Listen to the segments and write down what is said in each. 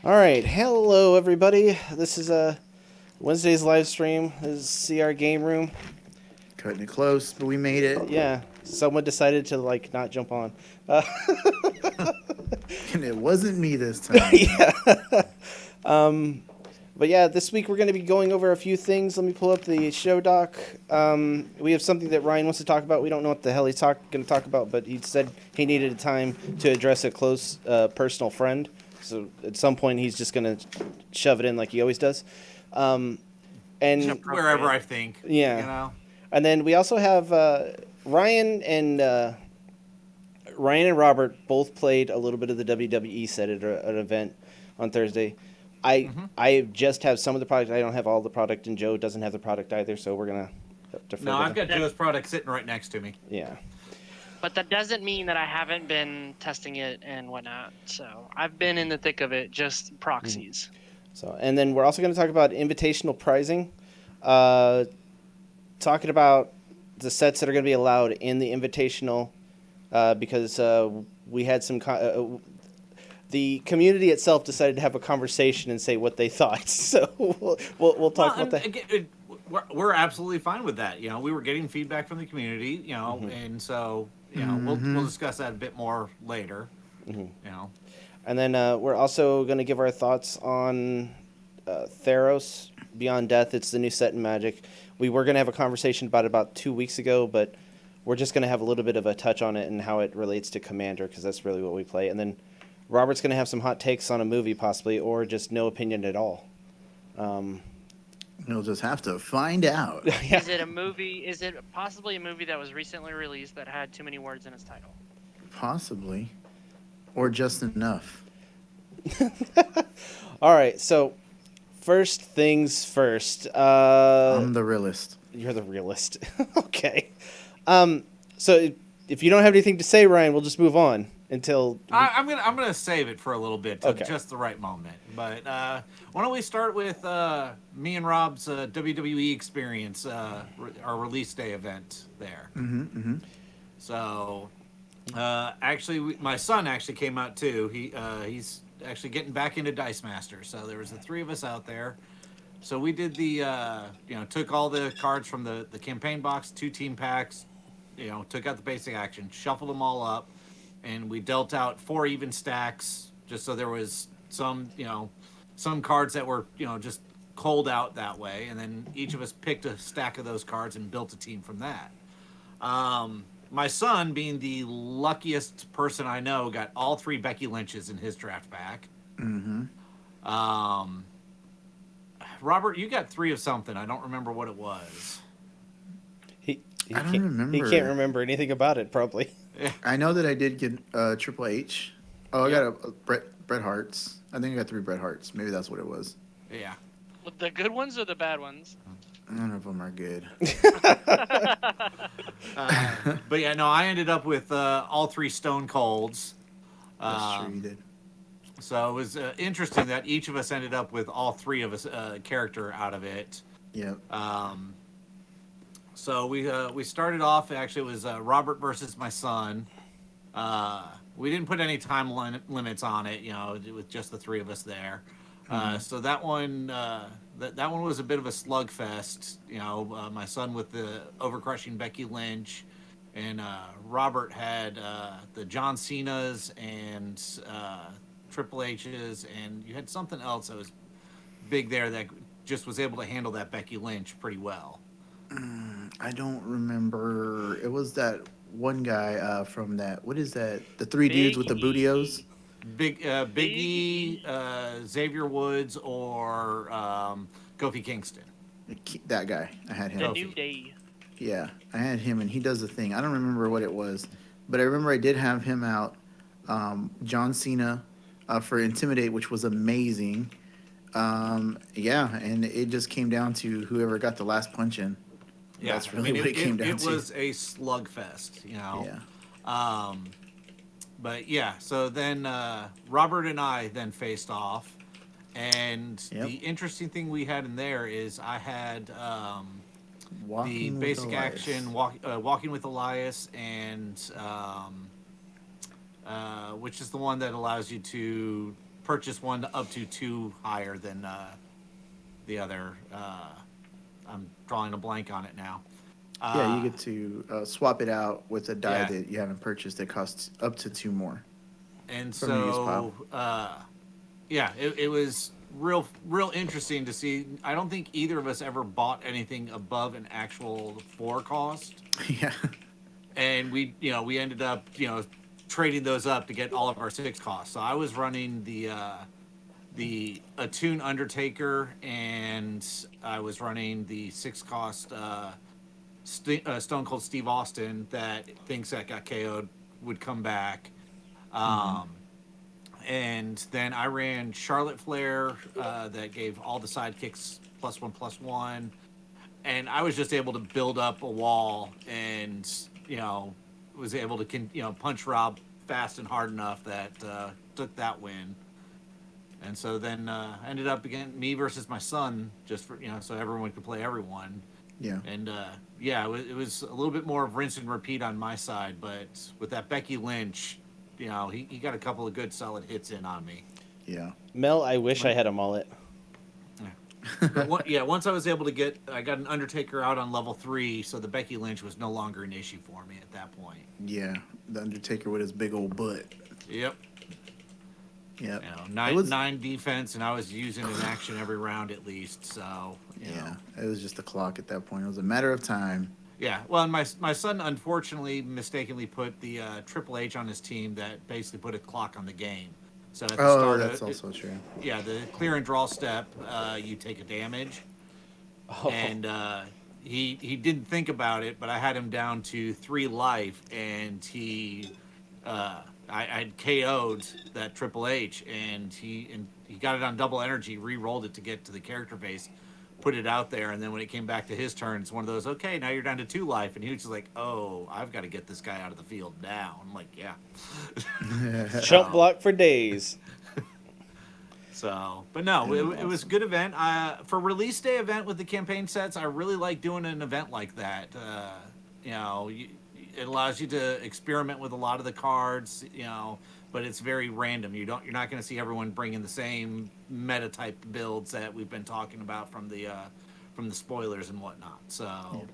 All right, hello everybody. This is Wednesday's live stream. This is CR Game Room. Cutting it close, but we made it. Yeah, someone decided to not jump on. Uh, And it wasn't me this time. yeah. But yeah, this week we're going to be going over a few things. Let me pull up the show doc. We have something that Ryan wants to talk about. We don't know what the hell he's going to talk about, but he said he needed time to address a close personal friend. So at some point he's just going to shove it in like he always does. Um, and Wherever I think, yeah, and then we also have Ryan and Ryan and Robert both played a little bit of the WWE set at an event on Thursday. I just have some of the product. I don't have all the product, and Joe doesn't have the product either. So we're gonna defer. No, I've got Joe's product sitting right next to me. Yeah. But that doesn't mean that I haven't been testing it and whatnot. So I've been in the thick of it, just proxies. So, and then we're also going to talk about invitational pricing, talking about the sets that are going to be allowed in the invitational, because we had some. The community itself decided to have a conversation and say what they thought. So we'll talk about that. Again, we're absolutely fine with that. We were getting feedback from the community. And so we'll discuss that a bit more later. And then we're also going to give our thoughts on Theros Beyond Death. It's the new set in Magic. We were going to have a conversation about 2 weeks ago, but we're just going to have a little bit of a touch on it and how it relates to Commander, because that's really what we play. And then Robert's going to have some hot takes on a movie, possibly, or just no opinion at all. You'll just have to find out. Yeah. Is it a movie? Is it possibly a movie that was recently released that had too many words in its title? Possibly. Or just enough. All right, so first things first. I'm the realist. You're the realist. Okay. So if you don't have anything to say, Ryan, we'll just move on until I'm gonna save it for a little bit, to Okay. just the right moment. But why don't we start with me and Rob's WWE experience, our release day event there. So actually, my son actually came out too. He's actually getting back into Dice Master. So there was the three of us out there. So we did took all the cards from the campaign box, 2 team packs, took out the basic action, shuffled them all up, and we dealt out 4 even stacks, just so there was some cards that were, just cold out that way. And then each of us picked a stack of those cards and built a team from that. My son, being the luckiest person I know, got all 3 Becky Lynches in his draft pack. Robert, you got 3 of something. I don't remember what it was. I don't remember. He can't remember anything about it, probably. I know that I did get Triple H. Oh, I got a Bret Hart's. I think I got 3 Bret Hart's. Maybe that's what it was. Yeah. The good ones or the bad ones? None of them are good. But yeah, no, I ended up with all 3 Stone Colds. That's true, you did. So it was interesting that each of us ended up with all 3 of us character out of it. Yep. So we started off. Actually, it was Robert versus my son. We didn't put any time limits on it. With just the 3 of us there. So that one that one was a bit of a slugfest. My son with the overcrushing Becky Lynch, and Robert had the John Cena's and Triple H's, and you had something else that was big there that just was able to handle that Becky Lynch pretty well. I don't remember. It was that one guy from that. What is that? The 3 dudes with the bootios? Biggie, Xavier Woods, or Kofi Kingston. That guy. I had him. The New Day. Yeah, I had him, and he does the thing. I don't remember what it was, but I remember I did have him out. John Cena for Intimidate, which was amazing. Yeah, and it just came down to whoever got the last punch in. Yeah, that's really what it came down to. It was a slugfest, Yeah. But yeah, so then Robert and I then faced off, and the interesting thing we had in there is I had the basic action Walking with Elias, and which is the one that allows you to purchase one up to 2 higher than the other. I'm drawing a blank on it now. Yeah, you get to swap it out with a die Yeah. that you haven't purchased that costs up to 2 more And from your use pile. so, yeah, it was real interesting to see. I don't think either of us ever bought anything above an actual 4 cost, Yeah. and we ended up trading those up to get all of our 6 costs. So I was running the Attune Undertaker, and I was running the 6 cost Stone Cold Steve Austin that thinks that got KO'd would come back. And then I ran Charlotte Flair that gave all the sidekicks +1/+1, and I was just able to build up a wall, and was able to punch Rob fast and hard enough that took that win. And so then ended up again me versus my son, just for so everyone could play everyone. Yeah. And yeah, it was a little bit more of rinse and repeat on my side, but with that Becky Lynch, he got a couple of good solid hits in on me. Yeah. Mel, I wish I had a mullet. But once I was able to I got an Undertaker out on level 3, so the Becky Lynch was no longer an issue for me at that point. Yeah. The Undertaker with his big old butt. Yep. Yep. Nine defense, and I was using an action every round at least. So yeah, it was just the clock at that point. It was a matter of time. Yeah, well, and my son unfortunately mistakenly put the Triple H on his team that basically put a clock on the game. So at the start, that's also true. Yeah, the clear and draw step, you take a damage, and he didn't think about it, but I had him down to 3 life, and I had KO'd that Triple H, and he got it on double energy, re-rolled it to get to the character base, put it out there, and then when it came back to his turn, it's one of those, okay, now you're down to 2 life, and he was just like, oh, I've got to get this guy out of the field now. I'm like, yeah. Jump block for days. So, but no, it was a good event. For release day event with the campaign sets, I really like doing an event like that. It allows you to experiment with a lot of the cards, but it's very random. You're not going to see everyone bringing the same meta type builds that we've been talking about from the spoilers and whatnot. So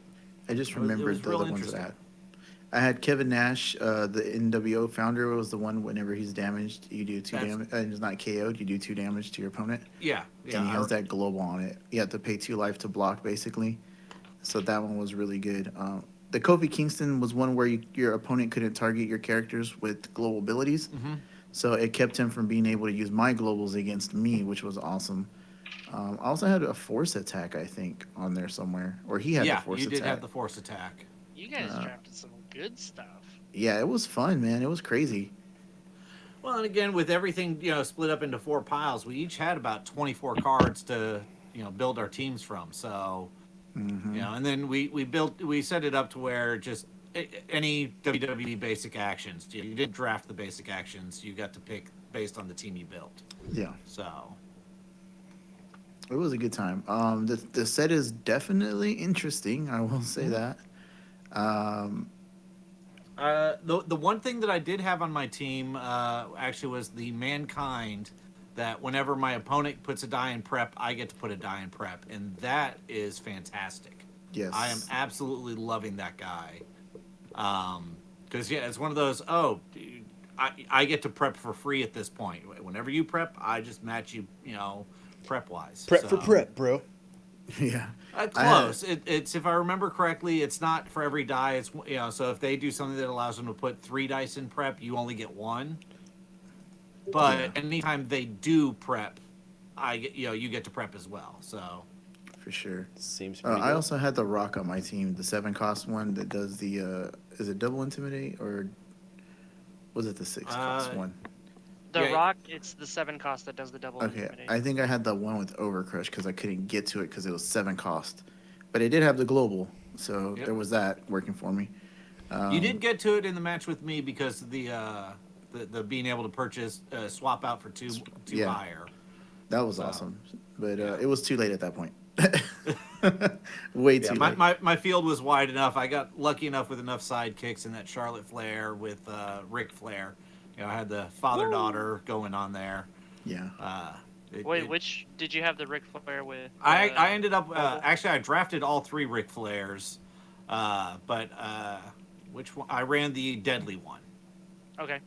I just remembered the real other ones that I had Kevin Nash, the NWO founder, was the one. Whenever he's damaged, you do 2 damage, and he's not KO'd. You do 2 damage to your opponent. Yeah. And he has that global on it. You have to pay 2 life to block, basically. So that one was really good. The Kofi Kingston was one where your opponent couldn't target your characters with global abilities. Mm-hmm. So it kept him from being able to use my globals against me, which was awesome. I also had a force attack, I think, on there somewhere. Or he had the force attack. Yeah, you did have the force attack. You guys drafted some good stuff. Yeah, it was fun, man. It was crazy. Well, and again, with everything split up into 4 piles, we each had about 24 cards to build our teams from. So, and then we set it up to where just any WWE basic actions. You didn't draft the basic actions. You got to pick based on the team you built. Yeah. So it was a good time. The set is definitely interesting. I will say that. The one thing that I did have on my team actually was the Mankind, that whenever my opponent puts a die in prep, I get to put a die in prep, and that is fantastic. Yes. I am absolutely loving that guy. Because it's one of those, I get to prep for free at this point. Whenever you prep, I just match you, prep wise. Prep for prep, bro. Yeah. Close. It's if I remember correctly, it's not for every die. It's so if they do something that allows them to put 3 dice in prep, you only get 1. But anytime they do prep, you get to prep as well. So for sure. Seems pretty I good. also had the Rock on my team, the 7 cost one that does the is it double intimidate or was it the 6 cost one? The Rock, it's the 7 cost that does the double Okay, intimidate. I think I had the one with Overcrush because I couldn't get to it because it was 7 cost, but it did have the global, so there was that working for me. You did get to it in the match with me because of the being able to purchase swap out for two higher. That was awesome, but it was too late at that point. Way too late. My field was wide enough. I got lucky enough with enough sidekicks in that Charlotte Flair with Ric Flair. I had the father-daughter going on there. Yeah. Wait, which did you have the Ric Flair with? I ended up Marvel? actually I drafted all 3 Ric Flairs, but which one? I ran the deadly one. Okay.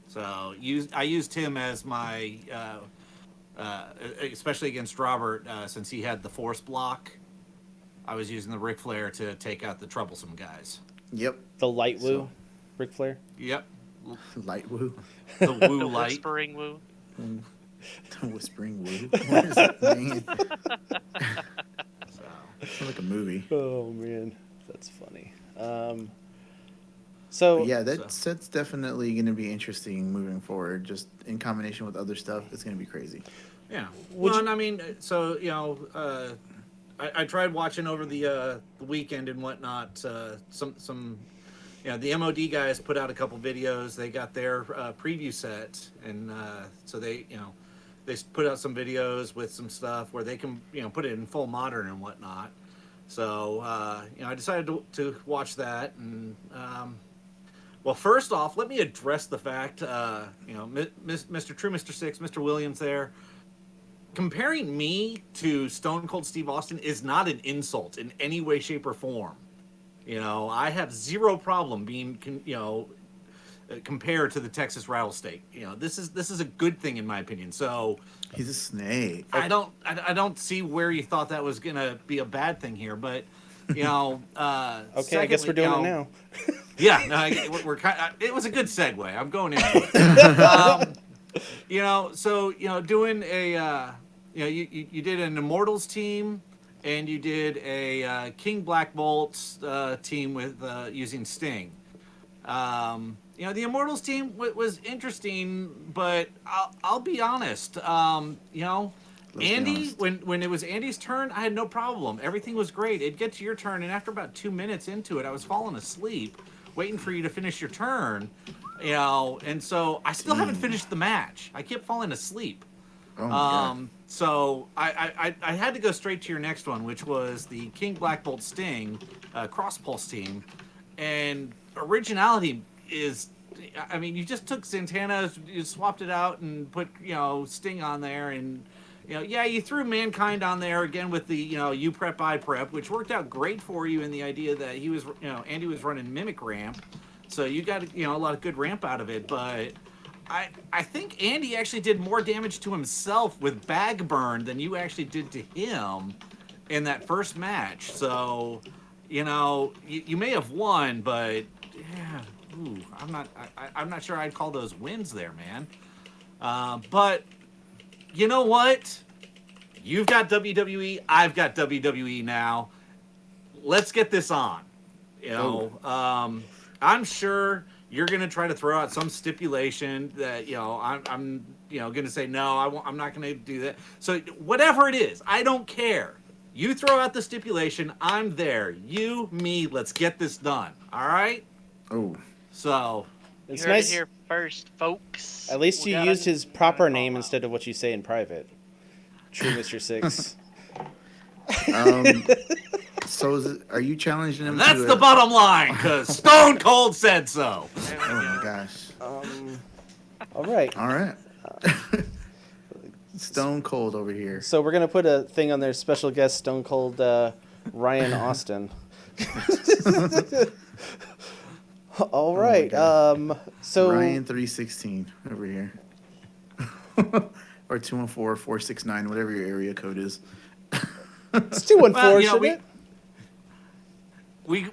So I used him as my especially against Robert since he had the force block. I was using the Ric Flair to take out the troublesome guys. Yep. The light So- woo, Ric Flair. Yep, Light woo. the woo The light. whispering woo. The whispering woo. What does that mean? So, Sounds like a movie. Oh man, that's funny. But So yeah, that's definitely going to be interesting moving forward. Just in combination with other stuff, it's going to be crazy. yeah. Would Well, you- and I mean, so I tried watching over the weekend and whatnot. Some the MOD guys put out a couple videos. They got their preview set, and so they put out some videos with some stuff where they can put it in full modern and whatnot. So I decided to watch that, and well, first off, let me address the fact, Mr. True, Mr. Six, Mr. Williams there. Comparing me to Stone Cold Steve Austin is not an insult in any way, shape, or form. I have zero problem being, compared to the Texas Rattlesnake. This is a good thing in my opinion. So He's a snake. I don't see where you thought that was gonna be a bad thing here, but okay, okay, I guess we're doing it now. Yeah, no, we're kind. It was a good segue. I'm going into it. So doing a, you did an Immortals team, and you did a King Black Bolt team with using Sting. The Immortals team was interesting, but I'll be honest. Andy, honest. when it was Andy's turn, I had no problem. Everything was great. It'd get to your turn, and after about 2 minutes into it, I was falling asleep, waiting for you to finish your turn. And so I still haven't finished the match. I kept falling asleep. Oh my God. So I had to go straight to your next one, which was the King Black Bolt Sting Cross Pulse team, and originality is. I mean, you just took Santana, you swapped it out, and put Sting on there, and you threw Mankind on there again with the you prep I prep, which worked out great for you in the idea that he was Andy was running mimic ramp, so you got a lot of good ramp out of it. But I think Andy actually did more damage to himself with bag burn than you actually did to him in that first match. So you may have won, but yeah. Ooh, I'm not sure I'd call those wins there, man. But you know what? You've got WWE. I've got WWE now. Let's get this on. I'm sure you're gonna try to throw out some stipulation that I'm gonna say no. I'm not gonna do that. So whatever it is, I don't care. You throw out the stipulation. I'm there. You, me. Let's get this done. All right. Oh. So It's You heard nice. it here first, folks. At least We you gotta- used his gotta proper call name out. instead of what you say in private. True, Mr. Six. So are you challenging him? that's to the bottom line, because Stone Cold said so. There we Oh go. my gosh. All right. All right. Stone Cold over here. So we're gonna put a thing on there. Special guest Stone Cold Ryan Austin. All right. So Ryan 316 over here. Or 214-469, whatever your area code is. it's 214, Well, shouldn't it?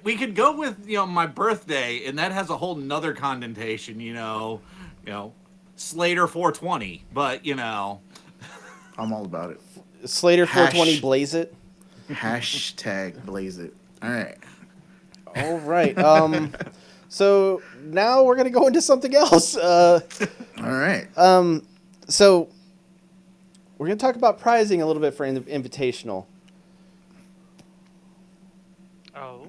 we could go with my birthday, and that has a whole nother connotation. Slater 420, but I'm all about it. Slater 420 Hash. blaze it. Hashtag blaze it. All right. All right. So now we're gonna go into something else. All right. So we're gonna talk about prizing a little bit for Invitational. Oh.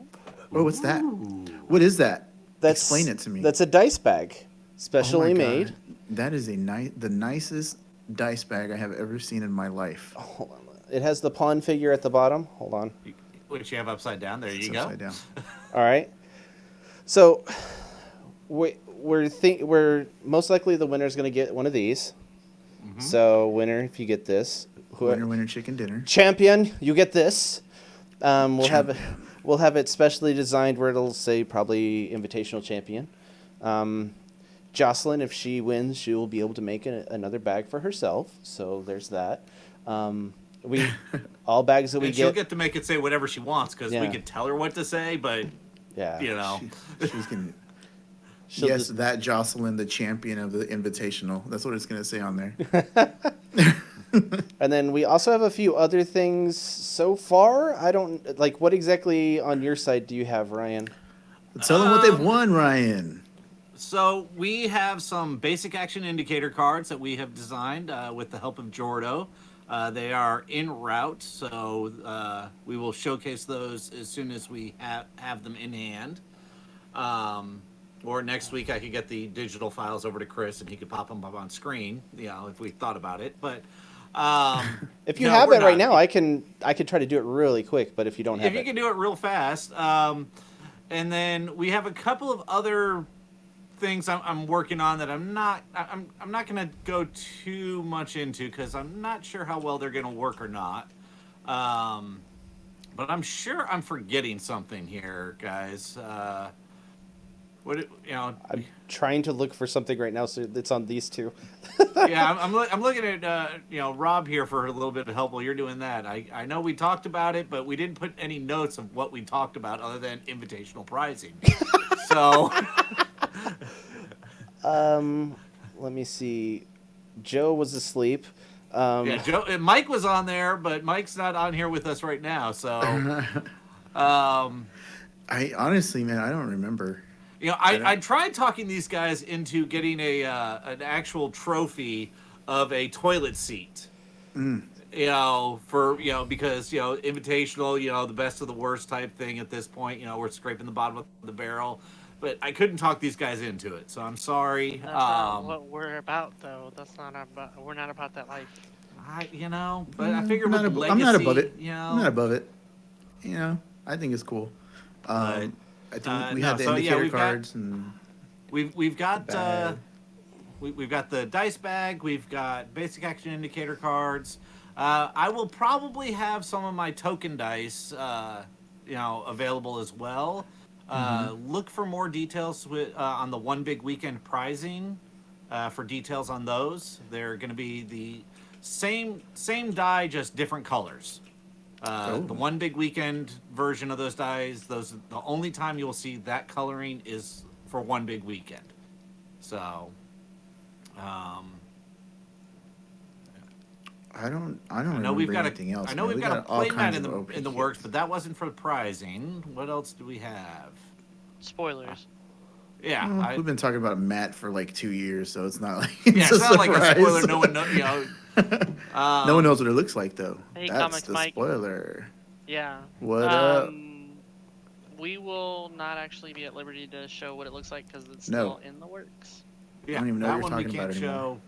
Oh, what's that? What is that? That's, Explain it to me. That's a dice bag, Oh my specially God. made. That is the nicest dice bag I have ever seen in my life. Hold on. It has the pawn figure at the bottom. Hold on. Which you have upside down. There It's you go. upside down. All right. So we're most likely the winner is going to get one of these. So winner, if you get this, Winner, winner, chicken dinner. champion, you get this. Champion. We'll have it specially designed where it'll say probably invitational champion. Jocelyn, if she wins, she will be able to make another bag for herself. So there's that. We all bags that we And she'll get to make it say whatever she wants because we Yeah. can tell her what to say, but yeah. you know, She's gonna. She'll Yes, just- that Jocelyn, the champion of the invitational. That's what it's gonna say on there. And then we also have a few other things so far. I don't like what exactly on your side do you have, Ryan? Tell them what they've won, Ryan. So we have some basic action indicator cards that we have designed with the help of Jordo. They are en route, so we will showcase those as soon as we have them in hand. Or next week I could get the digital files over to Chris and he could pop them up on screen, if we thought about it. But If you no, have we're it right not. now, I could try to do it really quick. But if you don't have If you it, can do it real fast. And then we have a couple of other things I'm working on that I'm not going to go too much into because I'm not sure how well they're going to work or not. But I'm sure I'm forgetting something here, guys. I'm trying to look for something right now, so it's on these two. Yeah, I'm looking at Rob here for a little bit of help while you're doing that. I know we talked about it, but we didn't put any notes of what we talked about other than invitational pricing. So Let me see. Joe was asleep. yeah, Mike was on there, but Mike's not on here with us right now. So I honestly, man, I don't remember. I tried talking these guys into getting an actual trophy of a toilet seat. Because invitational, the best of the worst type thing at this point. We're scraping the bottom of the barrel, but I couldn't talk these guys into it, so I'm sorry. That's not what we're about, though. That's not about. We're not about that life. But I figured with legacy, I'm not above it. I'm not above it. I think it's cool. I think we had the indicator cards and we've got bag. we've got the dice bag. We've got basic action indicator cards. I will probably have some of my token dice, available as well. Look for more details on the One Big Weekend prizing for details on those. They're going to be the same die, just different colors. The One Big Weekend version of those dies, the only time you will see that coloring is for One Big Weekend. So, I don't I know remember we've got anything else. I know man. we've got a all playmat kinds in of the OP works, kits. but that wasn't for prizing. What else do we have? Spoilers. Yeah, Well, we've been talking about Matt for like 2 years, so it's not like yeah, it's it's not like a surprise. spoiler. No one knows. No one knows what it looks like though. Hey, That's Comics the Mike. spoiler. Yeah. What up? We will not actually be at liberty to show what it looks like because it's No. still in the works. Yeah, I don't even know that what you're one we talking can't about show.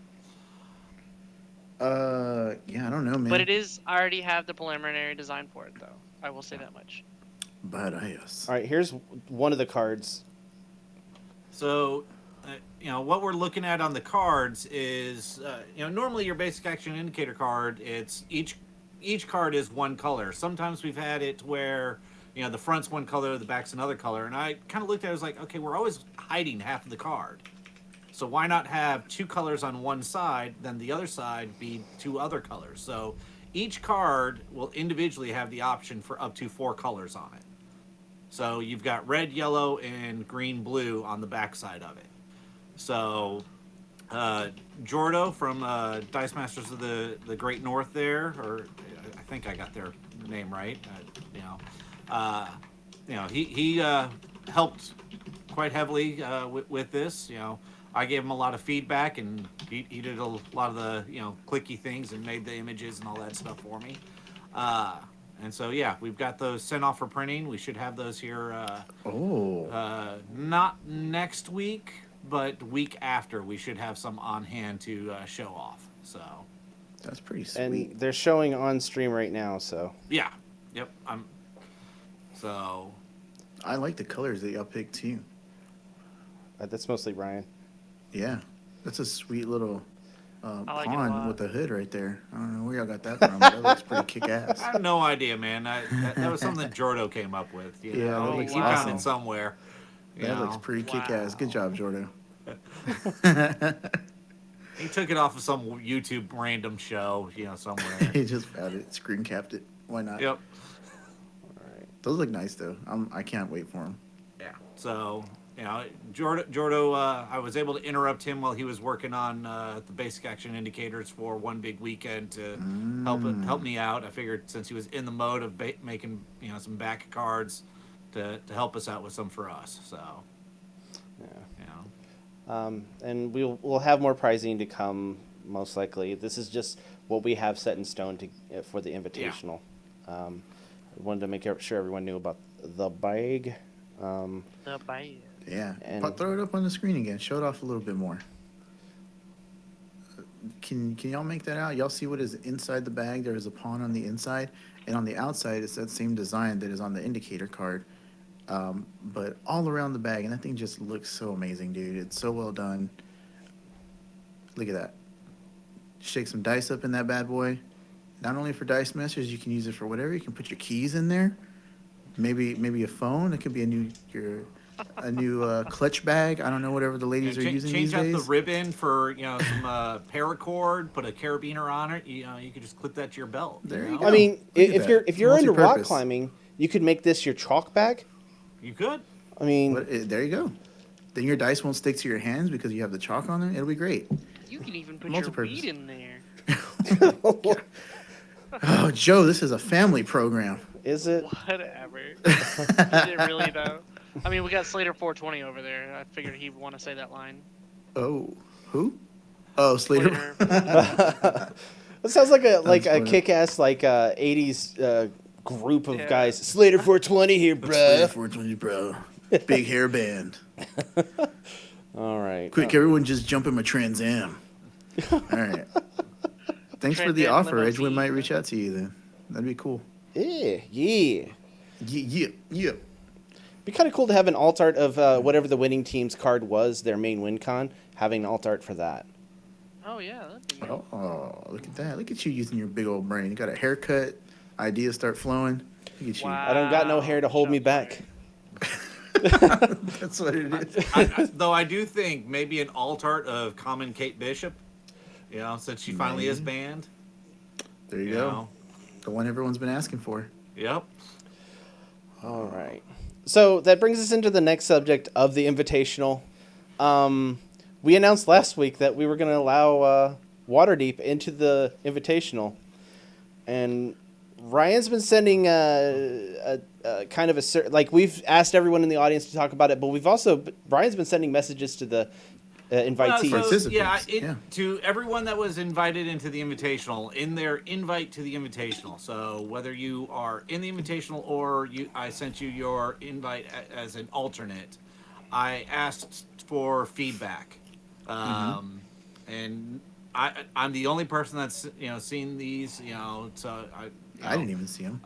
anymore. Yeah, I don't know, man. But it is. I already have the preliminary design for it, though. I will say that much. Badass. All right, here's one of the cards. So, what we're looking at on the cards is, normally your basic action indicator card, it's each card is one color. Sometimes we've had it where, the front's one color, the back's another color. And I kind of looked at it as like, okay, we're always hiding half of the card. So why not have two colors on one side, then the other side be two other colors? So each card will individually have the option for up to 4 colors on it. So you've got red, yellow, and green, blue on the back side of it. So Jordo from Dice Masters of the Great North there, or I think I got their name right. He helped quite heavily with this. I gave him a lot of feedback, and he did a lot of the clicky things and made the images and all that stuff for me. And so yeah, we've got those sent off for printing. We should have those here. Not next week, but week after. We should have some on hand to show off. So That's pretty sweet. And they're showing on stream right now, so. yeah, yep. So I like the colors that y'all picked too. That's mostly Ryan. Yeah, that's a sweet little I like it a pawn lot. with a hood right there. I don't know where y'all got that from, but that looks pretty kick I ass. have no idea, man. That was something Jordo came up with. Yeah, that Oh looks He found it awesome. wow. somewhere. You That looks know, pretty kick ass. Good Wow. job, Jordan. he took it off of some YouTube random show, somewhere. He just found it, screen capped it. Why not? Yep. All right. Those look nice though. I can't wait for them. Yeah. So, Jordo, I was able to interrupt him while he was working on the basic action indicators for one big weekend to help me out. I figured since he was in the mode of making some back cards to help us out with some for us. So, Yeah. you know, And we'll have more pricing to come most likely. This is just what we have set in stone for the invitational. I wanted to make sure everyone knew about the bag. The bite. Yeah. And- Throw it up on the screen again. Show it off a little bit more. Can y'all make that out? Y'all see what is inside the bag? There is a pawn on the inside, and on the outside it's that same design that is on the indicator card, but all around the bag, and that thing just looks so amazing, dude. It's so well done. Look at that. Shake some dice up in that bad boy. Not only for dice masters, you can use it for whatever. You can put your keys in there. Maybe a phone. It could be a new clutch bag. I don't know, whatever the ladies are using change these out days. the ribbon for some paracord. Put a carabiner on it. You could just clip that to your belt. There you I go. mean, Look at if that. you're It's into rock multi-purpose. climbing, you could make this your chalk bag. You could. I mean, There you go. Then your dice won't stick to your hands because you have the chalk on there. It'll be great. You can even put your Multi-purpose. weed in there. Oh, Joe, this is a family program. is it? Whatever. Is it really though? I mean, we got Slater 420 over there. I figured he'd want to say that line. Oh, who? Oh, Slater. That sounds like a funny. kick-ass 80s group of Yeah. guys. Slater 420 here, Slater bruh. 420, bro. Big hair band. All right. Quick, everyone just jump in my Trans Am. All right. Thanks for the Trans Am offer. Edgewood might limousine. reach out to you then. That'd be cool. Yeah. Yeah. Be kind of cool to have an alt art of whatever the winning team's card was, their main win con, having an alt art for that. Oh yeah, that'd be good. Oh, look at that. Look at you using your big old brain. You got a haircut. Ideas start flowing. Look at you. Wow. I don't got no hair to hold me Shots back. fired. That's what it is. Though I do think maybe an alt art of Common Kate Bishop, since she finally is banned. There you You go. know. The one everyone's been asking for. Yep. All right. So that brings us into the next subject of the invitational. We announced last week that we were going to allow Waterdeep into the invitational, and Ryan's been sending a kind of we've asked everyone in the audience to talk about it, but Ryan's been sending messages to the invitees. Participants. To everyone that was invited into the invitational, in their invite to the invitational. So whether you are in the invitational or I sent you your invite as an alternate, I asked for feedback, and I'm the only person that's seen these. So I didn't even see him.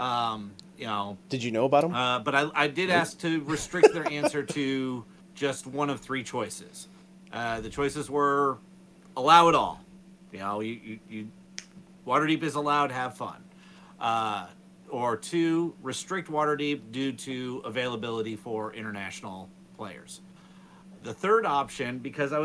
Did you know about them? But I did ask to restrict their answer to just one of three choices. The choices were allow it all. Waterdeep is allowed, have fun. Or two, restrict Waterdeep due to availability for international players. The third option, because I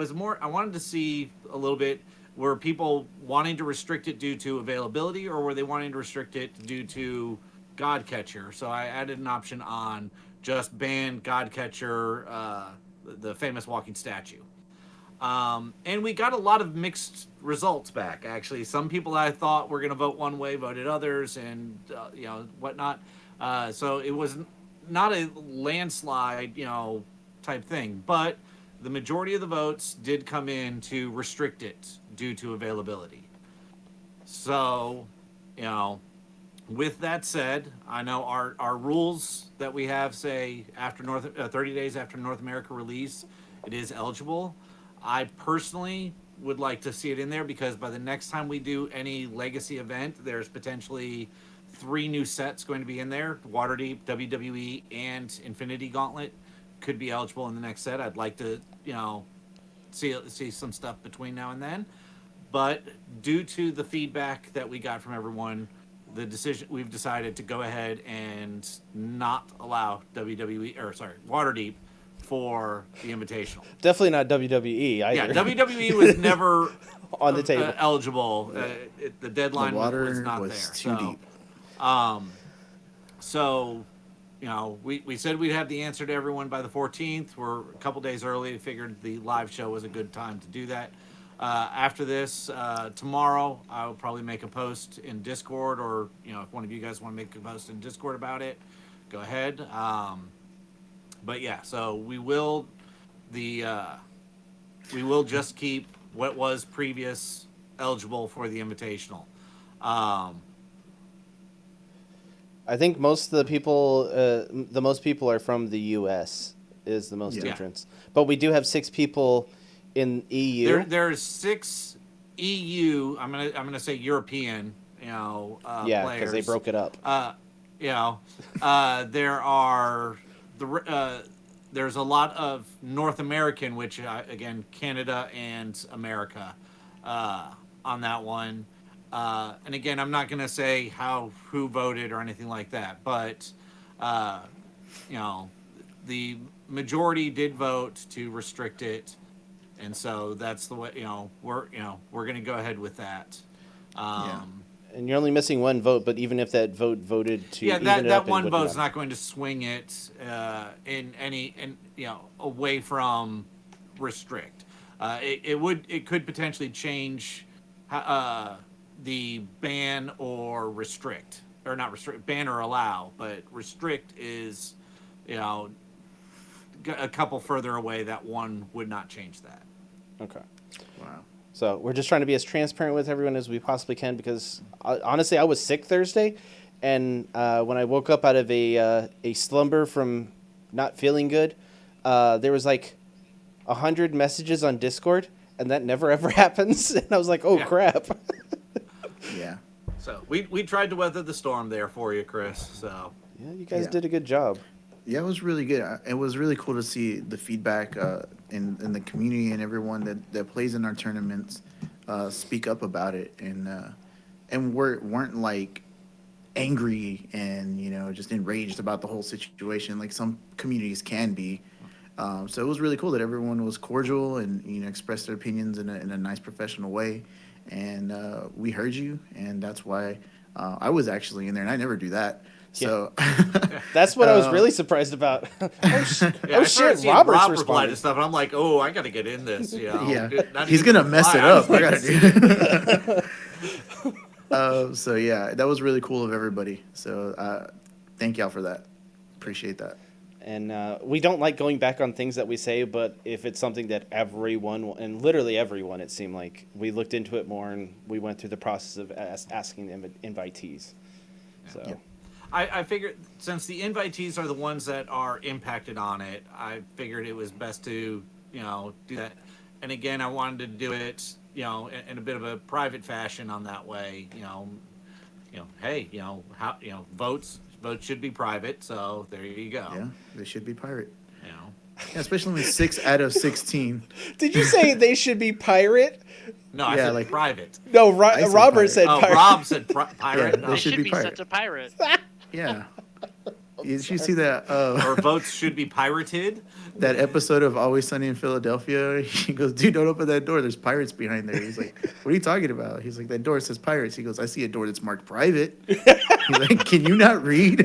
wanted to see a little bit, were people wanting to restrict it due to availability, or were they wanting to restrict it due to Godcatcher? So I added an option on just ban Godcatcher, the famous walking statue. And we got a lot of mixed results back, actually. Some people I thought were going to vote one way voted others, and whatnot. So it was not a landslide, type thing. But the majority of the votes did come in to restrict it due to availability. So, with that said, I know our rules that we have say after 30 days after North America release, it is eligible. I personally would like to see it in there because by the next time we do any legacy event, there's potentially 3 new sets going to be in there. Waterdeep, WWE, and Infinity Gauntlet could be eligible in the next set. I'd like to, see some stuff between now and then. But due to the feedback that we got from everyone, we've decided to go ahead and not allow Waterdeep for the Invitational. Definitely not WWE either. Yeah, WWE was never on the table. eligible. The deadline The water was not was there. too deep. So, we said we'd have the answer to everyone by the 14th. We're a couple days early. Figured the live show was a good time to do that. After this, tomorrow, I will probably make a post in Discord, or if one of you guys want to make a post in Discord about it, go ahead. But yeah, so we will just keep what was previous eligible for the Invitational. I think most of the people, the most people are from the U.S. is the most entrants, but we do have 6 people in EU. There's 6 EU. I'm gonna say European. Yeah, because players. they broke it up. There are there's a lot of North American, which again Canada and America on that one. And again, I'm not gonna say who voted or anything like that, but the majority did vote to restrict it. And so that's the way we're going to go ahead with that. And you're only missing 1 vote, but even if that vote voted to even it that up, one vote's not going to swing it away from restrict. It could potentially change the ban or restrict, or not restrict, ban or allow, but restrict is a couple further away. That one would not change that. Okay. Wow. So we're just trying to be as transparent with everyone as we possibly can, because honestly, I was sick Thursday, and when I woke up out of a slumber from not feeling good, there was like 100 messages on Discord, and that never ever happens. And I was like, oh crap. Yeah. So we tried to weather the storm there for you, Chris. So yeah, you guys did a good job. Yeah, it was really good. It was really cool to see the feedback in the community and everyone that plays in our tournaments speak up about it, and weren't like angry and just enraged about the whole situation like some communities can be. So it was really cool that everyone was cordial and expressed their opinions in a nice professional way, and we heard you, and that's why I was actually in there, and I never do that. So that's what I was really surprised about. Shit! Robert's replied to stuff, and I'm like, oh, I got to get in this. Yeah, he's gonna mess it up. I gotta do. So yeah, that was really cool of everybody. So thank y'all for that. Appreciate that. And we don't like going back on things that we say, but if it's something that everyone, and literally everyone, it seemed like, we looked into it more and we went through the process of asking the invitees. So. Yeah. I figured since the invitees are the ones that are impacted on it, I figured it was best to, do that. And again, I wanted to do it, in a bit of a private fashion on that way, hey, how, votes should be private. So there you go. Yeah, they should be pirate. Yeah, especially when 6 out of 16. Did you say they should be pirate? No, I said private. No, Robert said pirate. Oh, Rob said pirate. Yeah, no. They should be set to pirate. Yeah. Did you see that? Or votes should be pirated? That episode of Always Sunny in Philadelphia? He goes, dude, don't open that door. There's pirates behind there. He's like, what are you talking about? He's like, that door says pirates. He goes, I see a door that's marked private. He's like, can you not read?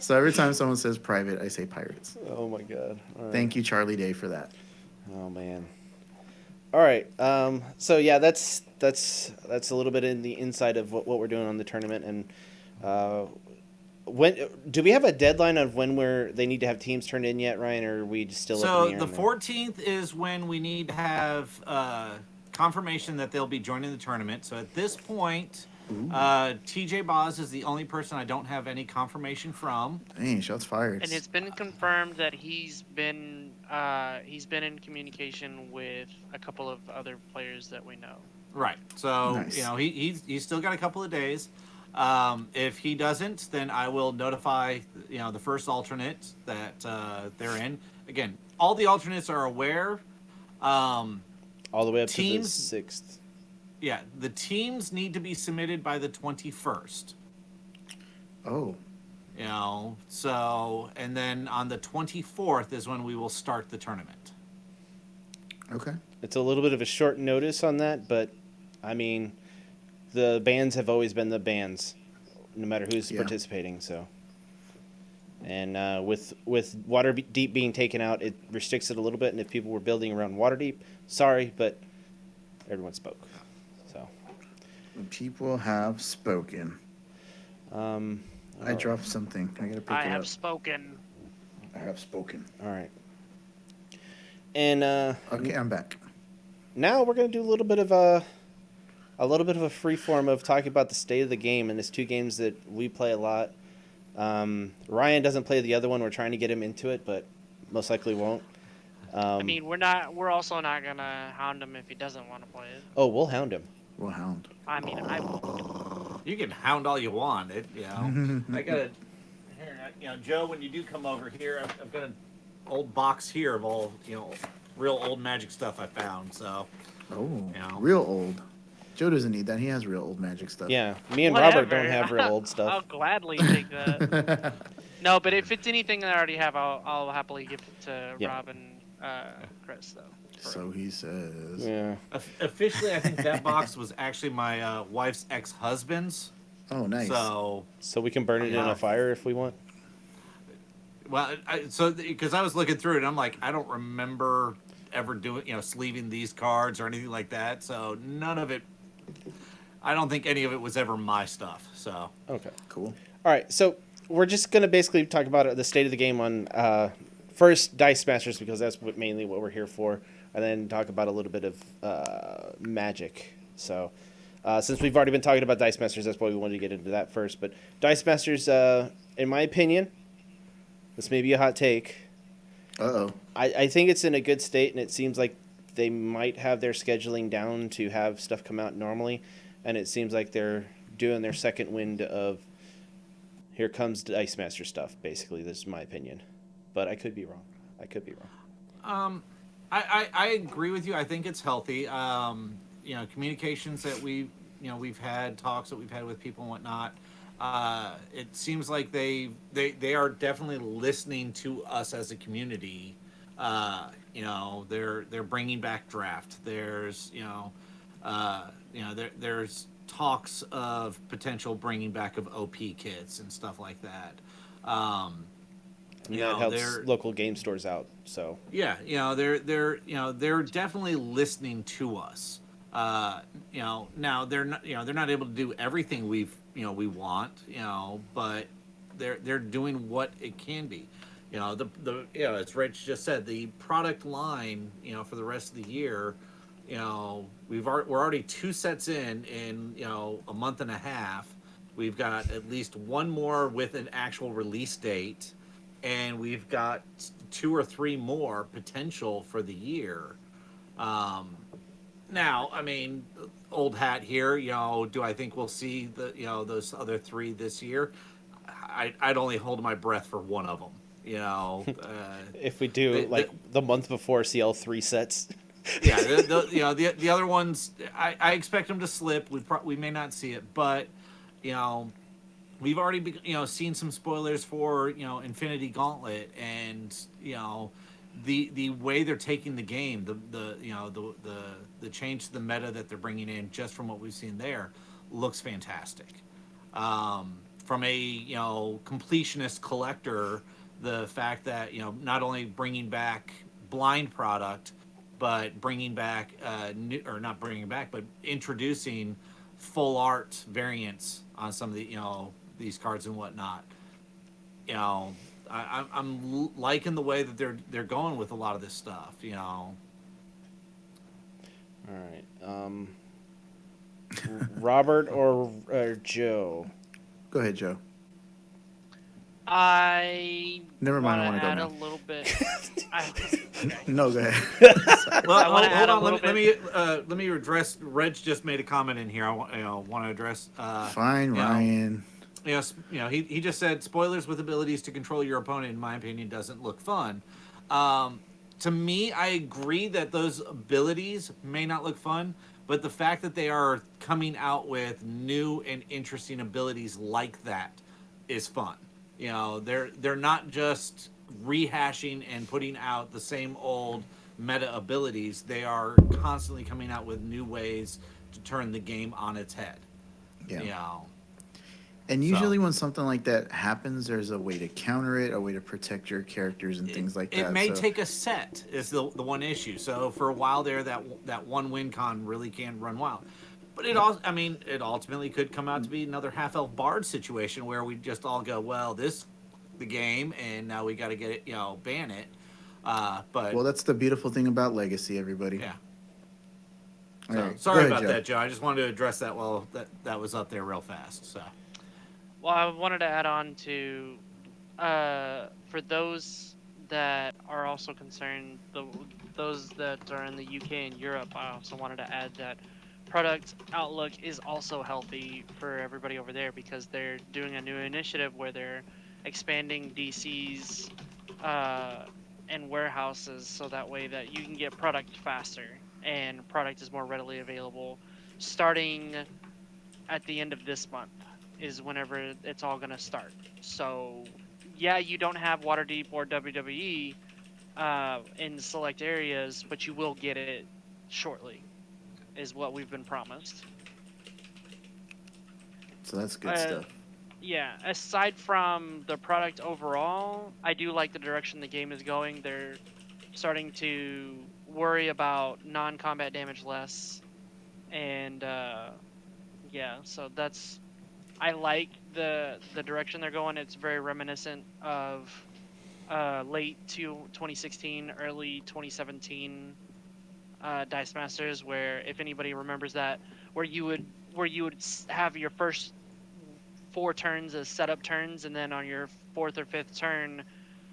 So every time someone says private, I say pirates. Oh, my God. Right. Thank you, Charlie Day, for that. Oh, man. All right. So, yeah, that's a little bit in the inside of what we're doing on the tournament. And when do we have a deadline of when they need to have teams turned in yet, Ryan, or are we still up in the air? So the 14th is when we need to have confirmation that they'll be joining the tournament. So at this point, TJ Boz is the only person I don't have any confirmation from. Dang, shots fired. And it's been confirmed that he's been in communication with a couple of other players that we know. Right. So nice. he's still got a couple of days. If he doesn't, then I will notify the first alternate that they're in. Again, all the alternates are aware. All the way up teams, to the 6th. yeah, the teams need to be submitted by the 21st. Oh, So and then on the 24th is when we will start the tournament. okay. It's a little bit of a short notice on that, but I mean, the bands have always been the bands, no matter who's Yeah. participating. So, and with Waterdeep being taken out, it restricts it a little bit. And if people were building around Waterdeep, sorry, but everyone spoke. So, People have spoken. um, I dropped something. I gotta pick I it have up. spoken. I have spoken. all right. And Okay, I'm back. now we're gonna do a little bit of a free form of talking about the state of the game, and it's two games that we play a lot. Ryan doesn't play the other one. We're trying to get him into it, but most likely won't. I mean, we're not. We're also not gonna hound him if he doesn't want to play it. Oh, we'll hound him. Well, hound. I mean, I won't. You can hound all you want. I got a here. Joe, when you do come over here, I've got an old box here of all real old Magic stuff I found. So Oh, Yeah. real old. Joe doesn't need that. He has real old Magic stuff. Yeah, me and Whatever. Robert don't have real old I'll stuff. gladly take that. No, but if it's anything that I already have, I'll happily give it to Yeah. Rob and Chris though. So he says. Yeah. Officially, I think that box was actually my wife's ex-husband's. Oh, nice. So we can burn it in Yeah. a fire if we want. Well, because I was looking through it, and I'm like, I don't remember ever doing, sleeving these cards or anything like that. So none of it. I don't think any of it was ever my stuff. So Okay. Cool. All right. So we're just gonna basically talk about the state of the game on first Dice Masters, because that's mainly what we're here for, and then talk about a little bit of Magic. So since we've already been talking about Dice Masters, that's why we wanted to get into that first. But Dice Masters, in my opinion, this may be a hot take. Uh-oh. I think it's in a good state, and it seems like they might have their scheduling down to have stuff come out normally, and it seems like they're doing their second wind of here comes Dice Master stuff, basically. This is my opinion. But I could be wrong. I agree with you. I think it's healthy. Communications that we've had, talks that we've had with people and whatnot. It seems like they are definitely listening to us as a community. They're bringing back draft. There's talks of potential bringing back of OP kits and stuff like that. And that helps local game stores out. So Yeah, they're definitely listening to us. Now they're not able to do everything we want, but they're doing what it can be. As Rich just said, the product line, for the rest of the year, we're already two sets in a month and a half. We've got at least one more with an actual release date, and we've got two or three more potential for the year. Now, I mean, old hat here. Do I think we'll see those other three this year? I'd only hold my breath for one of them. if we do the month before CL3 sets. Yeah, the other ones, I expect them to slip. We may not see it, but we've already seen some spoilers for Infinity Gauntlet, and the way they're taking the game, the change to the meta that they're bringing in just from what we've seen there looks fantastic. From a completionist collector, the fact that not only bringing back blind product, but bringing back not bringing back, but introducing full art variants on some of the these cards and whatnot. I'm liking the way that they're going with a lot of this stuff. All right. Robert or Joe? Go ahead, Joe. I Never mind, I want wanna to go add now. a little bit. Okay. No, go ahead. Well, wanna add hold a on. little Let me address. Reg just made a comment in here. I want to address. Fine, Ryan. Yes, he just said spoilers with abilities to control your opponent, in my opinion, doesn't look fun. To me, I agree that those abilities may not look fun, But the fact that they are coming out with new and interesting abilities like that is fun. They're not just rehashing and putting out the same old meta abilities. They are constantly coming out with new ways to turn the game on its head. Yeah. You know, And so usually when something like that happens, there's a way to counter it, a way to protect your characters and it, things like it that. may So take a set is the one issue. So for a while there, that one win con really can run wild. But it ultimately could come out to be another half elf bard situation where we just all go, well, this the game, and now we got to get it, ban it. But well, that's the beautiful thing about Legacy, everybody. yeah. All So right, go sorry ahead, about Joe. that, Joe. I just wanted to address that while that was up there real fast. So Well, I wanted to add on to for those that are also concerned, those that are in the UK and Europe, I also wanted to add that product outlook is also healthy for everybody over there because they're doing a new initiative where they're expanding DCs uh, and warehouses so that way that you can get product faster and product is more readily available starting at the end of this month is whenever it's all going to start. So, yeah, you don't have Waterdeep or WWE in select areas, but you will get it shortly, is what we've been promised. So that's good Uh, stuff. yeah, aside from the product overall, I do like the direction the game is going. They're starting to worry about non combat damage less. And yeah, so that's I like the direction they're going. It's very reminiscent of late 2016, early 2017 Dice Masters, where if anybody remembers that, where you would have your first 4 turns as setup turns, and then on your fourth or fifth turn,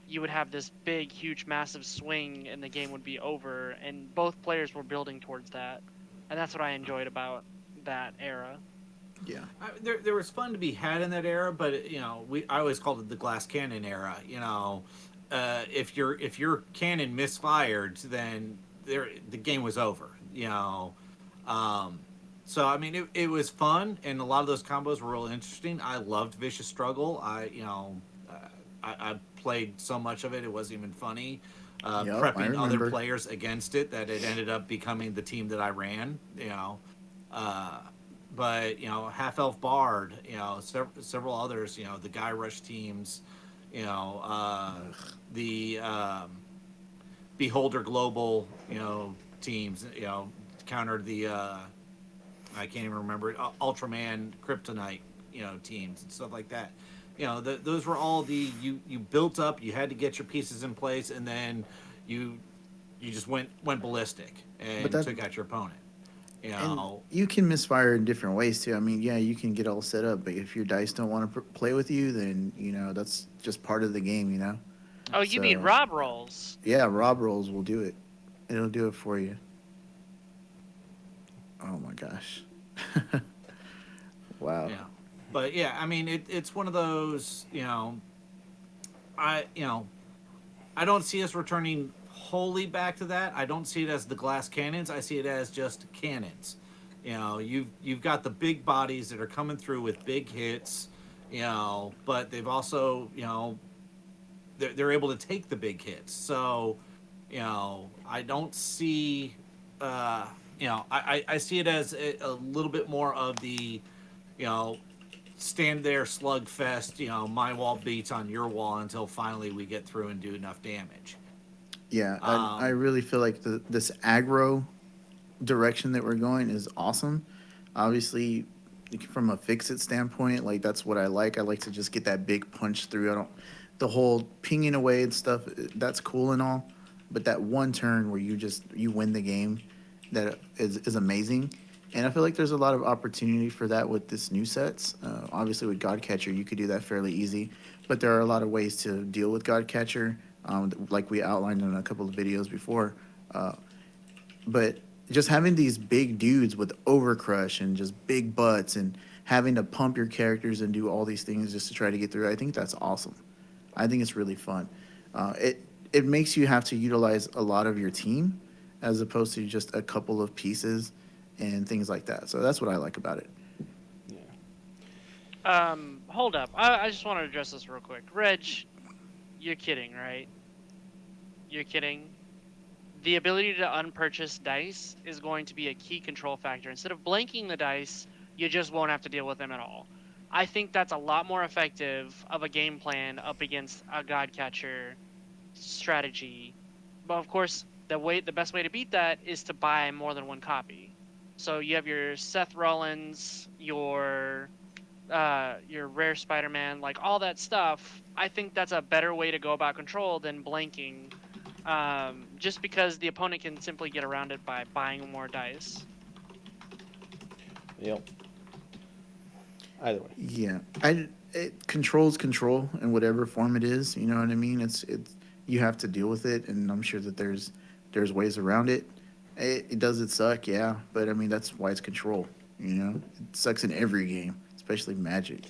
you would have this big, huge, massive swing, and the game would be over. And both players were building towards that, and that's what I enjoyed about that era. Yeah. there was fun to be had in that era, but I always called it the glass cannon era. If your cannon misfired, then the game was over. Um, so I mean, it was fun, and a lot of those combos were real interesting. I loved Vicious Struggle. I played so much of it, it wasn't even funny. Yep, I Prepping other remember. players against it, that it ended up becoming the team that I ran. Uh, but Half Elf Bard, several others, the Guy Rush teams, you know, uh, Ugh. the Beholder Global, teams, countered the I can't even remember it, Ultraman Kryptonite, teams and stuff like that. Those were all you built up. You had to get your pieces in place, and then you you just went ballistic But and that took out your opponent. You and know, you can misfire in different ways too. I mean, yeah, you can get all set up, but if your dice don't want to play with you, then that's just part of the game. Oh, you mean So Rob rolls? yeah, Rob rolls will do it. It'll do it for you. Oh my gosh. Wow. yeah. But yeah, I mean, it's one of those. I you know I don't see us returning wholly back to that. I don't see it as the glass cannons. I see it as just cannons. You've got the big bodies that are coming through with big hits. But they've also they're able to take the big hits. So I don't see. I see it as a little bit more of the you know stand there slugfest. My wall beats on your wall until finally we get through and do enough damage. Yeah, I Um, really feel like this aggro direction that we're going is awesome. Obviously, from a fix it standpoint, like that's what I like. I like to just get that big punch through. I don't the whole pinging away and stuff. That's cool and all, but that one turn where you win the game, that is amazing. And I feel like there's a lot of opportunity for that with this new sets. Obviously, with Godcatcher, you could do that fairly easy, but there are a lot of ways to deal with Godcatcher, like we outlined in a couple of videos before. Uh, but just having these big dudes with overcrush and just big butts and having to pump your characters and do all these things just to try to get through, I think that's awesome. I think it's really fun. It makes you have to utilize a lot of your team as opposed to just a couple of pieces. and things like that. So that's what I like about it. Yeah. Hold up. I just want to address this real quick. Reg, you're kidding, right? You're kidding. The ability to unpurchase dice is going to be a key control factor. Instead of blanking the dice, you just won't have to deal with them at all. I think that's a lot more effective of a game plan up against a Godcatcher strategy. But of course, the best way to beat that is to buy more than one copy. So you have your Seth Rollins, your rare Spider-Man, like all that stuff. I think that's a better way to go about control than blanking, just because the opponent can simply get around it by buying more dice. Yep. Either way. Yeah, it controls control in whatever form it is. You know what I mean? It's you have to deal with it, and I'm sure that there's ways around it. Does it suck? Yeah, but I mean that's why it's control. You know, it sucks in every game, especially Magic.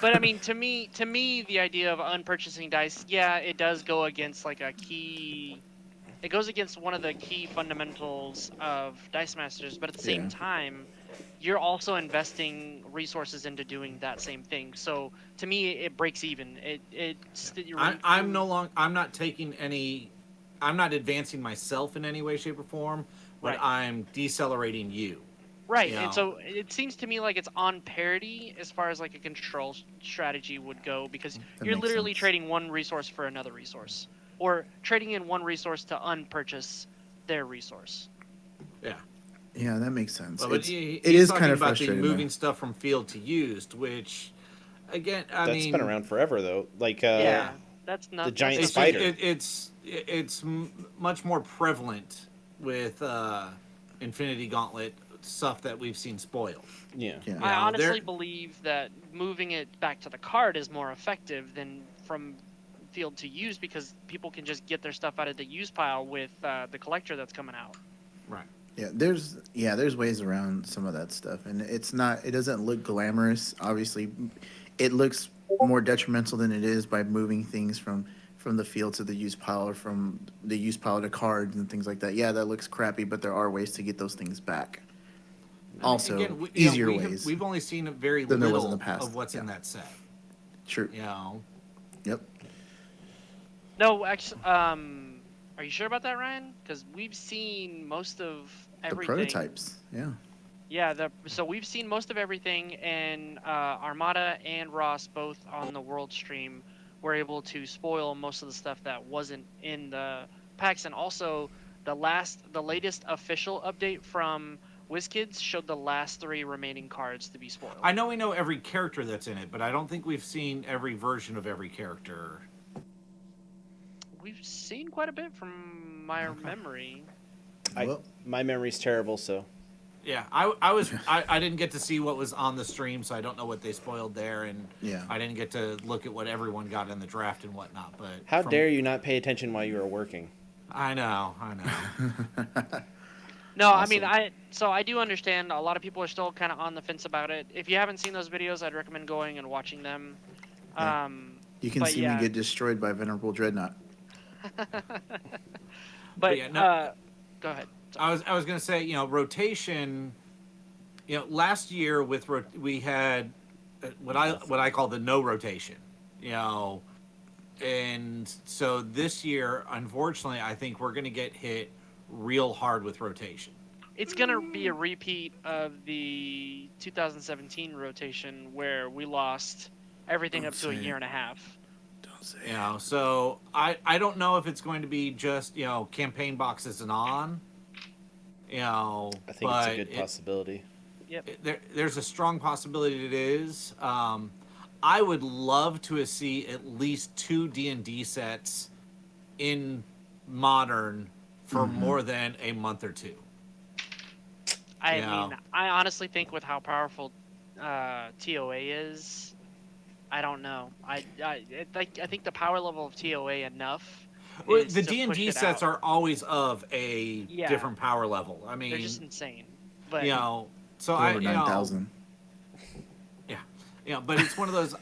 But I mean, to me, the idea of unpurchasing dice, yeah, it does go against like a key. It goes against one of the key fundamentals of Dice Masters, but at the same Yeah, time, you're also investing resources into doing that same thing. So to me, it breaks even. I'm no long. I'm not taking any. I'm not advancing myself in any way, shape, or form, but right. I'm decelerating you. Right, You and know, so it seems to me like it's on parity as far as like a control strategy would go, because that you're makes literally sense. trading one resource for another resource, or trading in one resource to unpurchase their resource. yeah. Yeah, that makes sense. Well, but It he's is kind talking of about the frustrating though. moving stuff from field to used, which, again, I That's been mean, around forever though. Like yeah, Yeah, that's the not that's giant it's just nothing spider. new. it's much more prevalent with Infinity Gauntlet stuff that we've seen spoiled. Yeah. Yeah, You I know, honestly believe that moving it back to the card is more effective than from field to use, because people can just get their stuff out of the use pile with the collector that's coming out. right. there's ways around some of that stuff, and it doesn't look glamorous. Obviously, it looks more detrimental than it is by moving things from the field to the use pile, or from the use pile to cards and things like that. Yeah, that looks crappy, but there are ways to get those things back. I mean, Also, again, easier ways we've only seen very than there was in the little past. of what's Yeah, in that set. true. You know, Yep. No, actually, are you sure about that, Ryan? Because we've seen most of The everything. prototypes. Yeah. Yeah, so we've seen most of everything, and Armada and Ross, both on the World stream, were able to spoil most of the stuff that wasn't in the packs. And also, the latest official update from WizKids showed the last 3 remaining cards to be spoiled. I know we know every character that's in it, but I don't think we've seen every version of every character. We've seen quite a bit from my Okay. memory. Well, My memory's terrible, so Yeah, I didn't get to see what was on the stream, so I don't know what they spoiled there, and yeah. I didn't get to look at what everyone got in the draft and whatnot. But how from dare you not pay attention while you are working? I know, I know. No, I mean, Awesome. I do understand a lot of people are still kind of on the fence about it. If you haven't seen those videos, I'd recommend going and watching them. Yeah. You can But see me yeah, get destroyed by Venerable Dreadnought. But but yeah, no, go ahead. I was gonna say, rotation. Last year we had what I call the no rotation. You know, and so this year, unfortunately, I think we're gonna get hit real hard with rotation. It's gonna be a repeat of the 2017 rotation where we lost everything Don't up to a say year it. and a half. Don't say So I don't know if it's going to be just campaign boxes and on. I think it's a But good possibility. Yep. there's a strong possibility it is. I would love to see at least 2 D&D sets in modern for more than a month or two. I Yeah. mean, I honestly think with how powerful TOA is, I don't know. I think the power level of TOA enough Well, is the to push D&D it sets out. are always of a Yeah, different power level. I they're just mean, insane. But you know, so They're over 9,000. yeah, but it's one of those.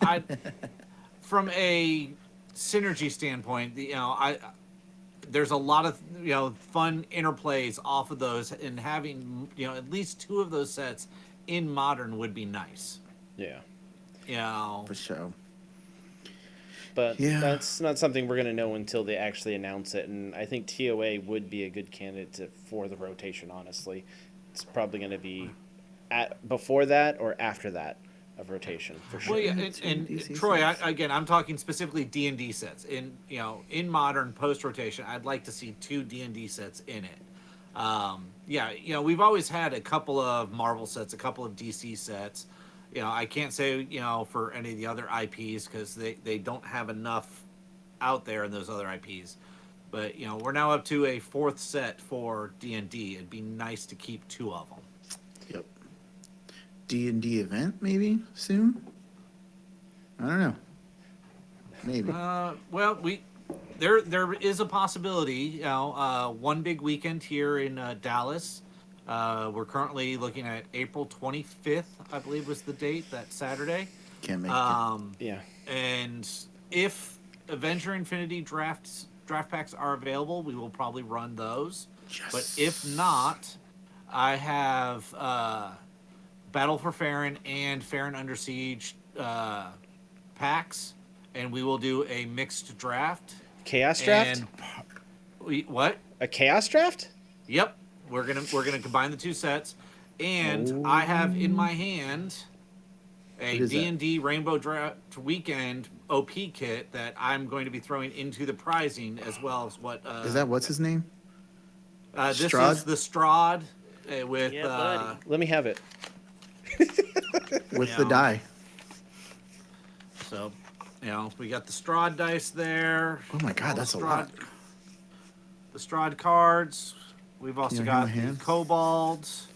From a synergy standpoint, there's a lot of fun interplays off of those, and having at least two of those sets in modern would be nice. Yeah. You know, For sure. But Yeah. that's not something we're going to know until they actually announce it. And I think TOA would be a good candidate for the rotation, honestly. It's probably going to be before that or after that of rotation, for well, sure. yeah, Yeah, two and DC Troy, sets. again, I'm talking specifically D&D sets. In modern post rotation, I'd like to see two D&D sets in it. Yeah, we've always had a couple of Marvel sets, a couple of DC sets. I can't say for any of the other IPs because they don't have enough out there in those other IPs. But we're now up to a fourth set for D&D. It'd be nice to keep two of them. Yep. D&D event maybe soon. I don't know. Maybe. Well, there is a possibility. One big weekend here in Dallas. We're currently looking at April 25th, I believe was the date. That Saturday. Can't make Yeah. And if Avenger Infinity draft packs are available, we will probably run those. it. Yes. But if not, I have Battle for Farron and Farron Under Siege packs, and we will do a mixed draft. Chaos draft? What? A chaos draft? Yep, we're gonna combine the two sets, and I have in my hand a What is that? D&D Rainbow Draft Weekend OP kit that I'm going to be throwing into the prizing as well as what. Is that what's his name? This Strahd? is the Strahd with. Yeah, buddy. Let me have it. With Yeah. the die. So, we got the Strahd dice there. Oh my God, all the that's a lot. The Strahd cards. We've also You know, got hand my the hand? Kobolds.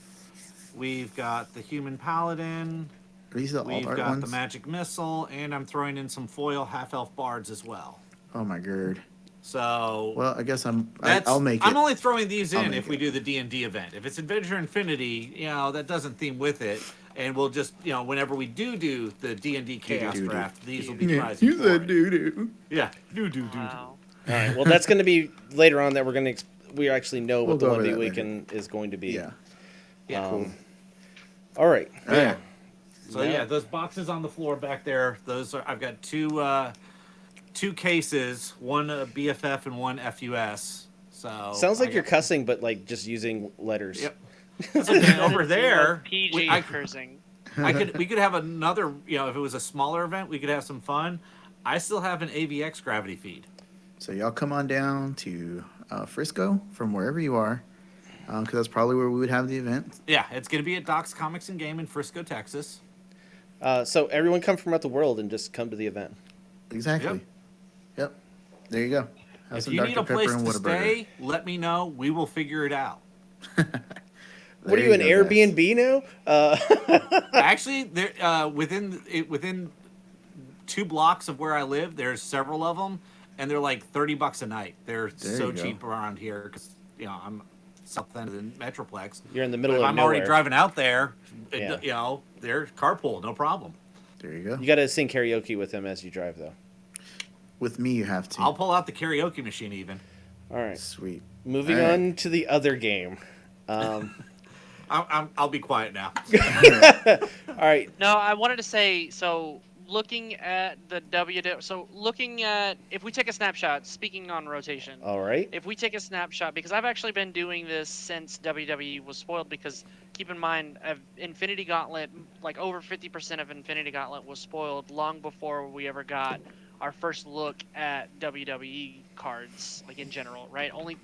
We've got the Human Paladin. Are these the We've alt art got ones? the Magic Missile, and I'm throwing in some foil half-elf bards as well. Oh my god. So Well, I guess that's, I'll make it. I'm only throwing these I'll in make if we it. do the D&D event. If it's Adventure Infinity, that doesn't theme with it, and we'll just, whenever we do the D&D Chaos Do-do-do-do. draft, these will be Yeah, prizing you for said it. doo-doo. Yeah, do. Wow. All right. Well, that's going to be later on that we're going to we actually know We'll what the go one over big that later. weekend is going to be. Yeah. Yeah. Cool. All right. All right. So yeah, those boxes on the floor back there. Those are. I've got two cases, one BFF and one FUS. So Sounds like I you're got- cussing, but like just using letters. Yep. That's okay. Over That's there, PG I cursing. we could have another. If it was a smaller event, we could have some fun. I still have an AVX gravity feed. So y'all come on down to Frisco from wherever you are, because that's probably where we would have the event. Yeah, it's going to be at Doc's Comics and Game in Frisco, Texas. So everyone come from out the world and just come to the event. Exactly. Yep. There you go. Have If some you Dr. need a Pepper place and to Whataburger. stay, let me know. We will figure it out. What are you, an go, guys. Airbnb now? Actually, there within 2 blocks of where I live, there's several of them, and they're like $30 a night. They're There so you go. cheap around here because I'm south end of the Metroplex. You're in the But middle if of I'm nowhere. already driving out there, Yeah. they're carpool, no problem. There you go. You got to sing karaoke with them as you drive, though. With me, you have to. I'll pull out the karaoke machine even. All right. Sweet. Moving All right. on to the other game. I'll be quiet now. All right. No, I wanted to say, so looking at the if we take a snapshot, speaking on rotation, All right. if we take a snapshot, because I've actually been doing this since WWE was spoiled, because keep in mind, Infinity Gauntlet, like over 50% of Infinity Gauntlet was spoiled long before we ever got our first look at WWE cards, like in general, right? Only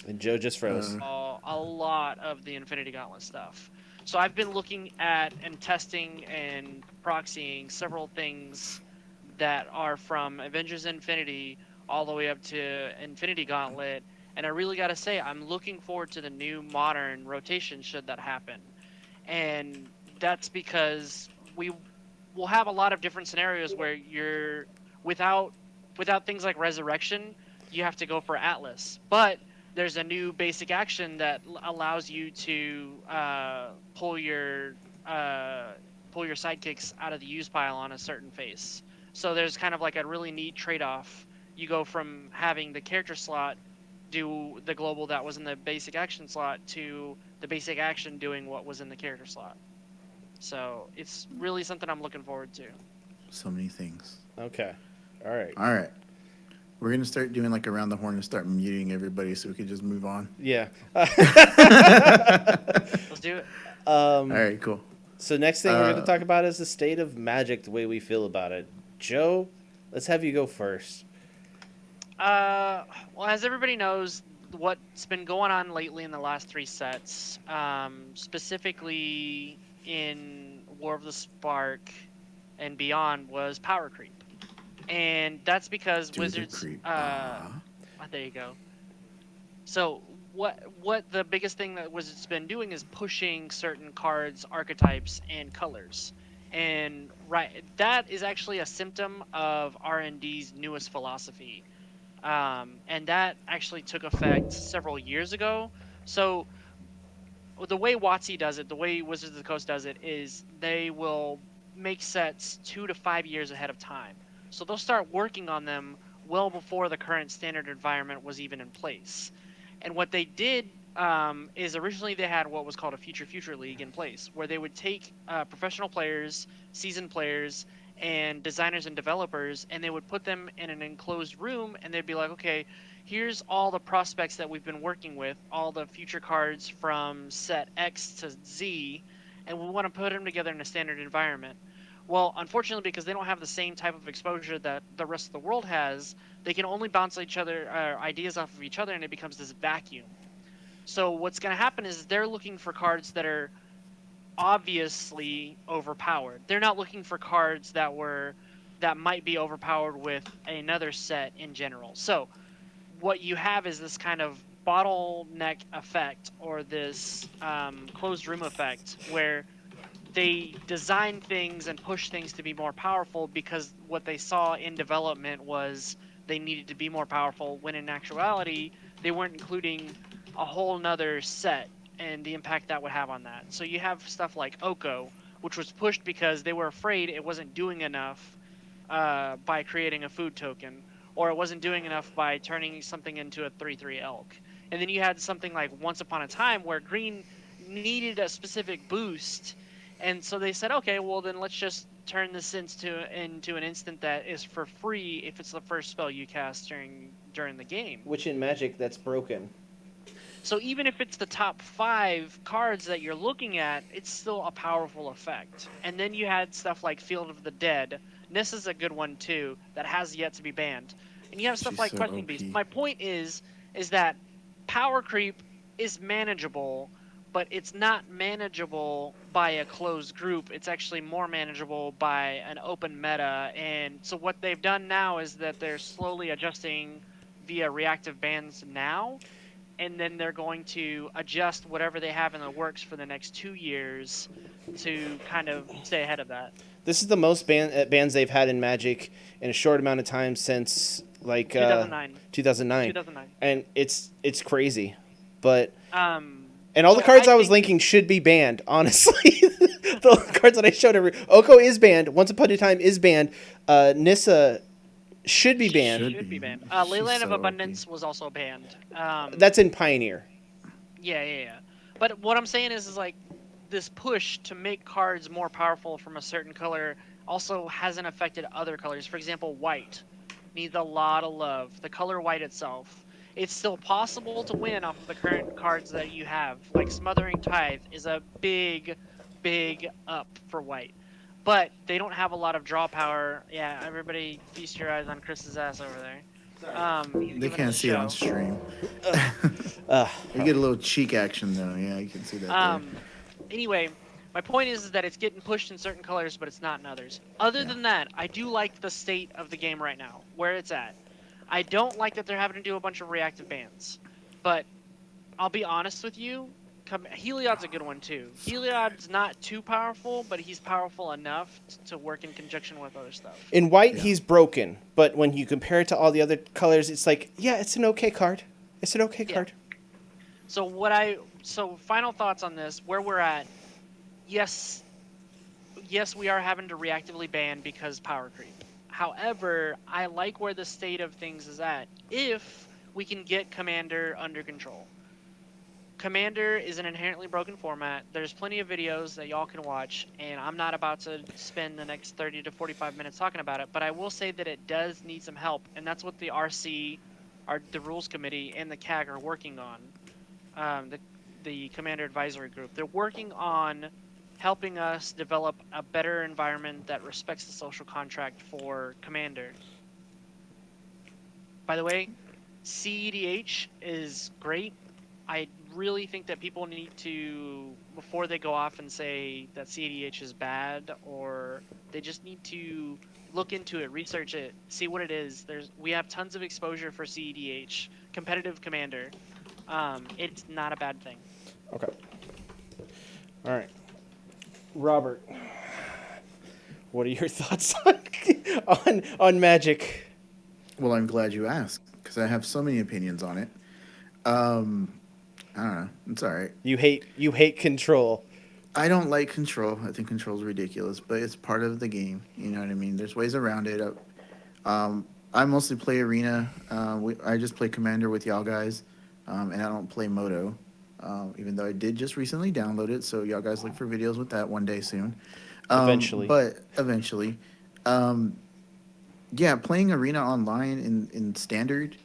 And Joe just froze. a lot of the Infinity Gauntlet stuff. So I've been looking at and testing and proxying several things that are from Avengers Infinity all the way up to Infinity Gauntlet, and I really got to say I'm looking forward to the new modern rotation should that happen. And that's because we will have a lot of different scenarios where you're without things like Resurrection, you have to go for Atlas. But there's a new basic action that allows you to pull your sidekicks out of the use pile on a certain face. So there's kind of like a really neat trade-off you go from having the character slot do the global that was in the basic action slot to the basic action doing what was in the character slot. So it's really something I'm looking forward to. So many things. Okay. All right. All right. We're going to start doing like around the horn and start muting everybody so we can just move on. Yeah. Let's do it. All right, cool. So next thing we're going to talk about is the state of Magic, the way we feel about it. Joe, let's have you go first. Well, as everybody knows, what's been going on lately in the last 3 sets, specifically in War of the Spark and beyond, was power creep. And that's because Do the Wizards... creep. there you go. So what the biggest thing that Wizards been doing is pushing certain cards, archetypes, and colors. And that is actually a symptom of R&D's newest philosophy. And that actually took effect several years ago. So the way WotC does it, the way Wizards of the Coast does it, is they will make sets 2 to 5 years ahead of time. So they'll start working on them well before the current standard environment was even in place. And what they did is originally they had what was called a Future League in place, where they would take professional players, seasoned players, and designers and developers, and they would put them in an enclosed room, and they'd be like, okay, here's all the prospects that we've been working with, all the future cards from set X to Z, and we want to put them together in a standard environment. Well, unfortunately, because they don't have the same type of exposure that the rest of the world has, they can only bounce ideas off of each other, and it becomes this vacuum. So what's going to happen is they're looking for cards that are obviously overpowered. They're not looking for cards that might be overpowered with another set in general. So what you have is this kind of bottleneck effect, or this closed room effect, where they design things and push things to be more powerful because what they saw in development was they needed to be more powerful, when in actuality they weren't including a whole nother set and the impact that would have on that. So you have stuff like Oko, which was pushed because they were afraid it wasn't doing enough by creating a food token, or it wasn't doing enough by turning something into a 3/3 elk. And then you had something like Once Upon a Time, where green needed a specific boost, and so they said, okay, well then let's just turn this into an instant that is for free if it's the first spell you cast during the game. Which in Magic, that's broken. So even if it's the top 5 cards that you're looking at, it's still a powerful effect. And then you had stuff like Field of the Dead. This is a good one too, that has yet to be banned. And you have stuff She's like so Questing OP. Beast. My point is that power creep is manageable, but it's not manageable by a closed group. It's actually more manageable by an open meta. And so what they've done now is that they're slowly adjusting via reactive bans now, and then they're going to adjust whatever they have in the works for the next 2 years to kind of stay ahead of that. This is the most bans they've had in Magic in a short amount of time since like 2009. 2009. And it's crazy, but Um, and all so the cards I was think- linking should be banned. Honestly, the cards that I showed Oko is banned. Once Upon a Time is banned. Nissa should be banned. Should Should be be. banned. She's Leyland of so OP. Abundance was also banned. That's in Pioneer. Yeah. But what I'm saying is like this push to make cards more powerful from a certain color also hasn't affected other colors. For example, white needs a lot of love. The color white itself. It's still possible to win off of the current cards that you have. Like Smothering Tithe is a big up for white. But they don't have a lot of draw power. Yeah, everybody feast your eyes on Chris's ass over there. He's They giving can't us a see it on show. stream. Uh, You get a little cheek action though. Yeah, you can see that there. Anyway, my point is that it's getting pushed in certain colors, but it's not in others. Other Yeah. than that, I do like the state of the game right now, where it's at. I don't like that they're having to do a bunch of reactive bans, but I'll be honest with you, Heliod's a good one too. Heliod's not too powerful, but he's powerful enough to work in conjunction with other stuff. in white, Yeah. he's broken, but when you compare it to all the other colors, it's like, yeah, it's an okay card. It's an okay Yeah. card. So final thoughts on this, where we're at. Yes, we are having to reactively ban because power creep. However, I like where the state of things is at if we can get Commander under control. Commander is an inherently broken format. There's plenty of videos that y'all can watch, and I'm not about to spend the next 30 to 45 minutes talking about it, but I will say that it does need some help, and that's what the RC, the Rules Committee, and the CAG are working on. The Commander Advisory Group. They're working on helping us develop a better environment that respects the social contract for Commander. By the way, CEDH is great. I really think that people need to, before they go off and say that CEDH is bad, or they just need to look into it, research it, see what it is. We have tons of exposure for CEDH, competitive Commander. It's not a bad thing. Okay. All right. Robert, what are your thoughts on Magic? Well, I'm glad you asked because I have so many opinions on it. I don't know. It's all right. You hate control. I don't like control. I think control is ridiculous, but it's part of the game. You know what I mean? There's ways around it. I mostly play arena. I just play commander with y'all guys, and I don't play moto. Even though I did just recently download it, so y'all guys look for videos with that one day soon. Eventually. But eventually, yeah, playing arena online in standard.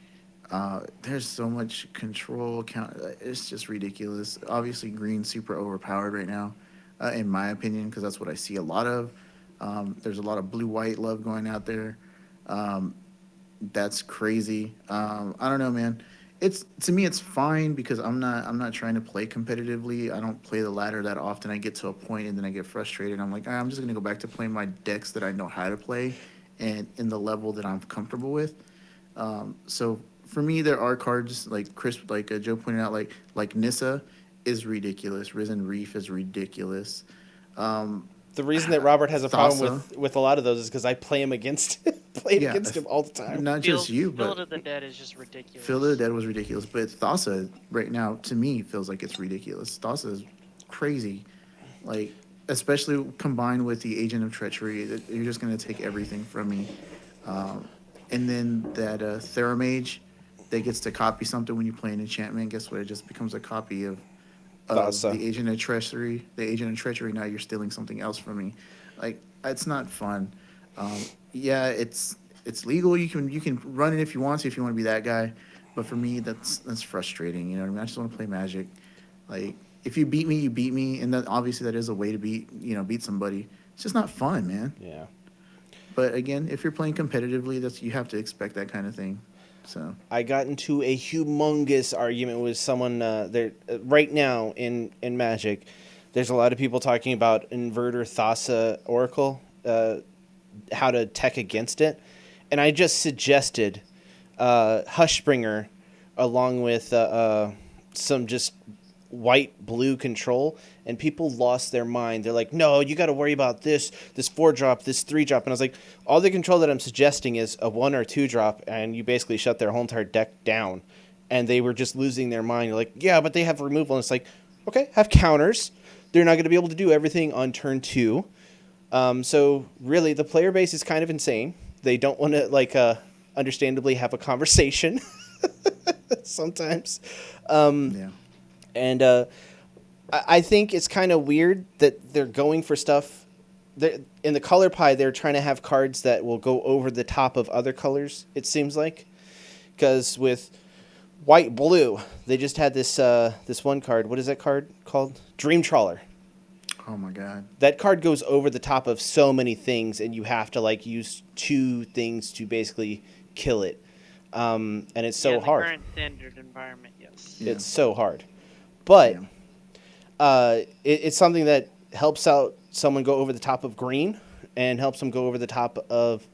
There's so much control count. It's just ridiculous. Obviously, green's super overpowered right now, in my opinion, because that's what I see a lot of. There's a lot of blue-white love going out there. That's crazy. I don't know, man. It's to me, it's fine because I'm not trying to play competitively. I don't play the ladder that often. I get to a point and then I get frustrated. I'm like, I'm just gonna go back to playing my decks that I know how to play, and in the level that I'm comfortable with. So for me, there are cards like Joe pointed out, like Nissa is ridiculous. Risen Reef is ridiculous. The reason that Robert has a problem Thassa. with a lot of those is because I play him against Yeah, against him all the time. not just you, but Field of the Dead is just ridiculous. Field of the Dead was ridiculous. But Thassa right now to me feels like it's ridiculous. Thassa is crazy, like especially combined with the Agent of Treachery. You're just gonna take everything from me. And then that Theramage that gets to copy something when you play an enchantment. Guess what? It just becomes a copy of Thassa. the Agent of Treachery. The Agent of Treachery. Now you're stealing something else from me. Like it's not fun. Yeah, it's legal. You can run it if you want to be that guy. But for me, that's frustrating. You know what I mean? I just want to play Magic. Like if you beat me, you beat me, and that obviously that is a way to beat somebody. It's just not fun, man. Yeah. But again, if you're playing competitively, you have to expect that kind of thing. So I got into a humongous argument with someone there right now in Magic. There's a lot of people talking about Inverter Thassa Oracle, how to tech against it, and I just suggested Hushbringer along with some just white blue control, and people lost their mind. They're like, no, you got to worry about this 4-drop, this 3-drop. And I was like, all the control that I'm suggesting is a 1 or 2-drop, and you basically shut their whole entire deck down. And they were just losing their mind. You're like, yeah, but they have removal. And it's like, okay, have counters. They're not going to be able to do everything on turn 2. So really, the player base is kind of insane. They don't want to, understandably have a conversation sometimes. yeah, And I think it's kind of weird that they're going for stuff. In the color pie, they're trying to have cards that will go over the top of other colors, it seems like. Because with white-blue, they just had this one card. What is that card called? Dream Trawler. oh my god, That card goes over the top of so many things, and you have to use 2 things to basically kill it. And it's so in the hard. current standard environment, yes. Yeah. It's so hard. But Yeah. it's something that helps out someone go over the top of green and helps them go over the top of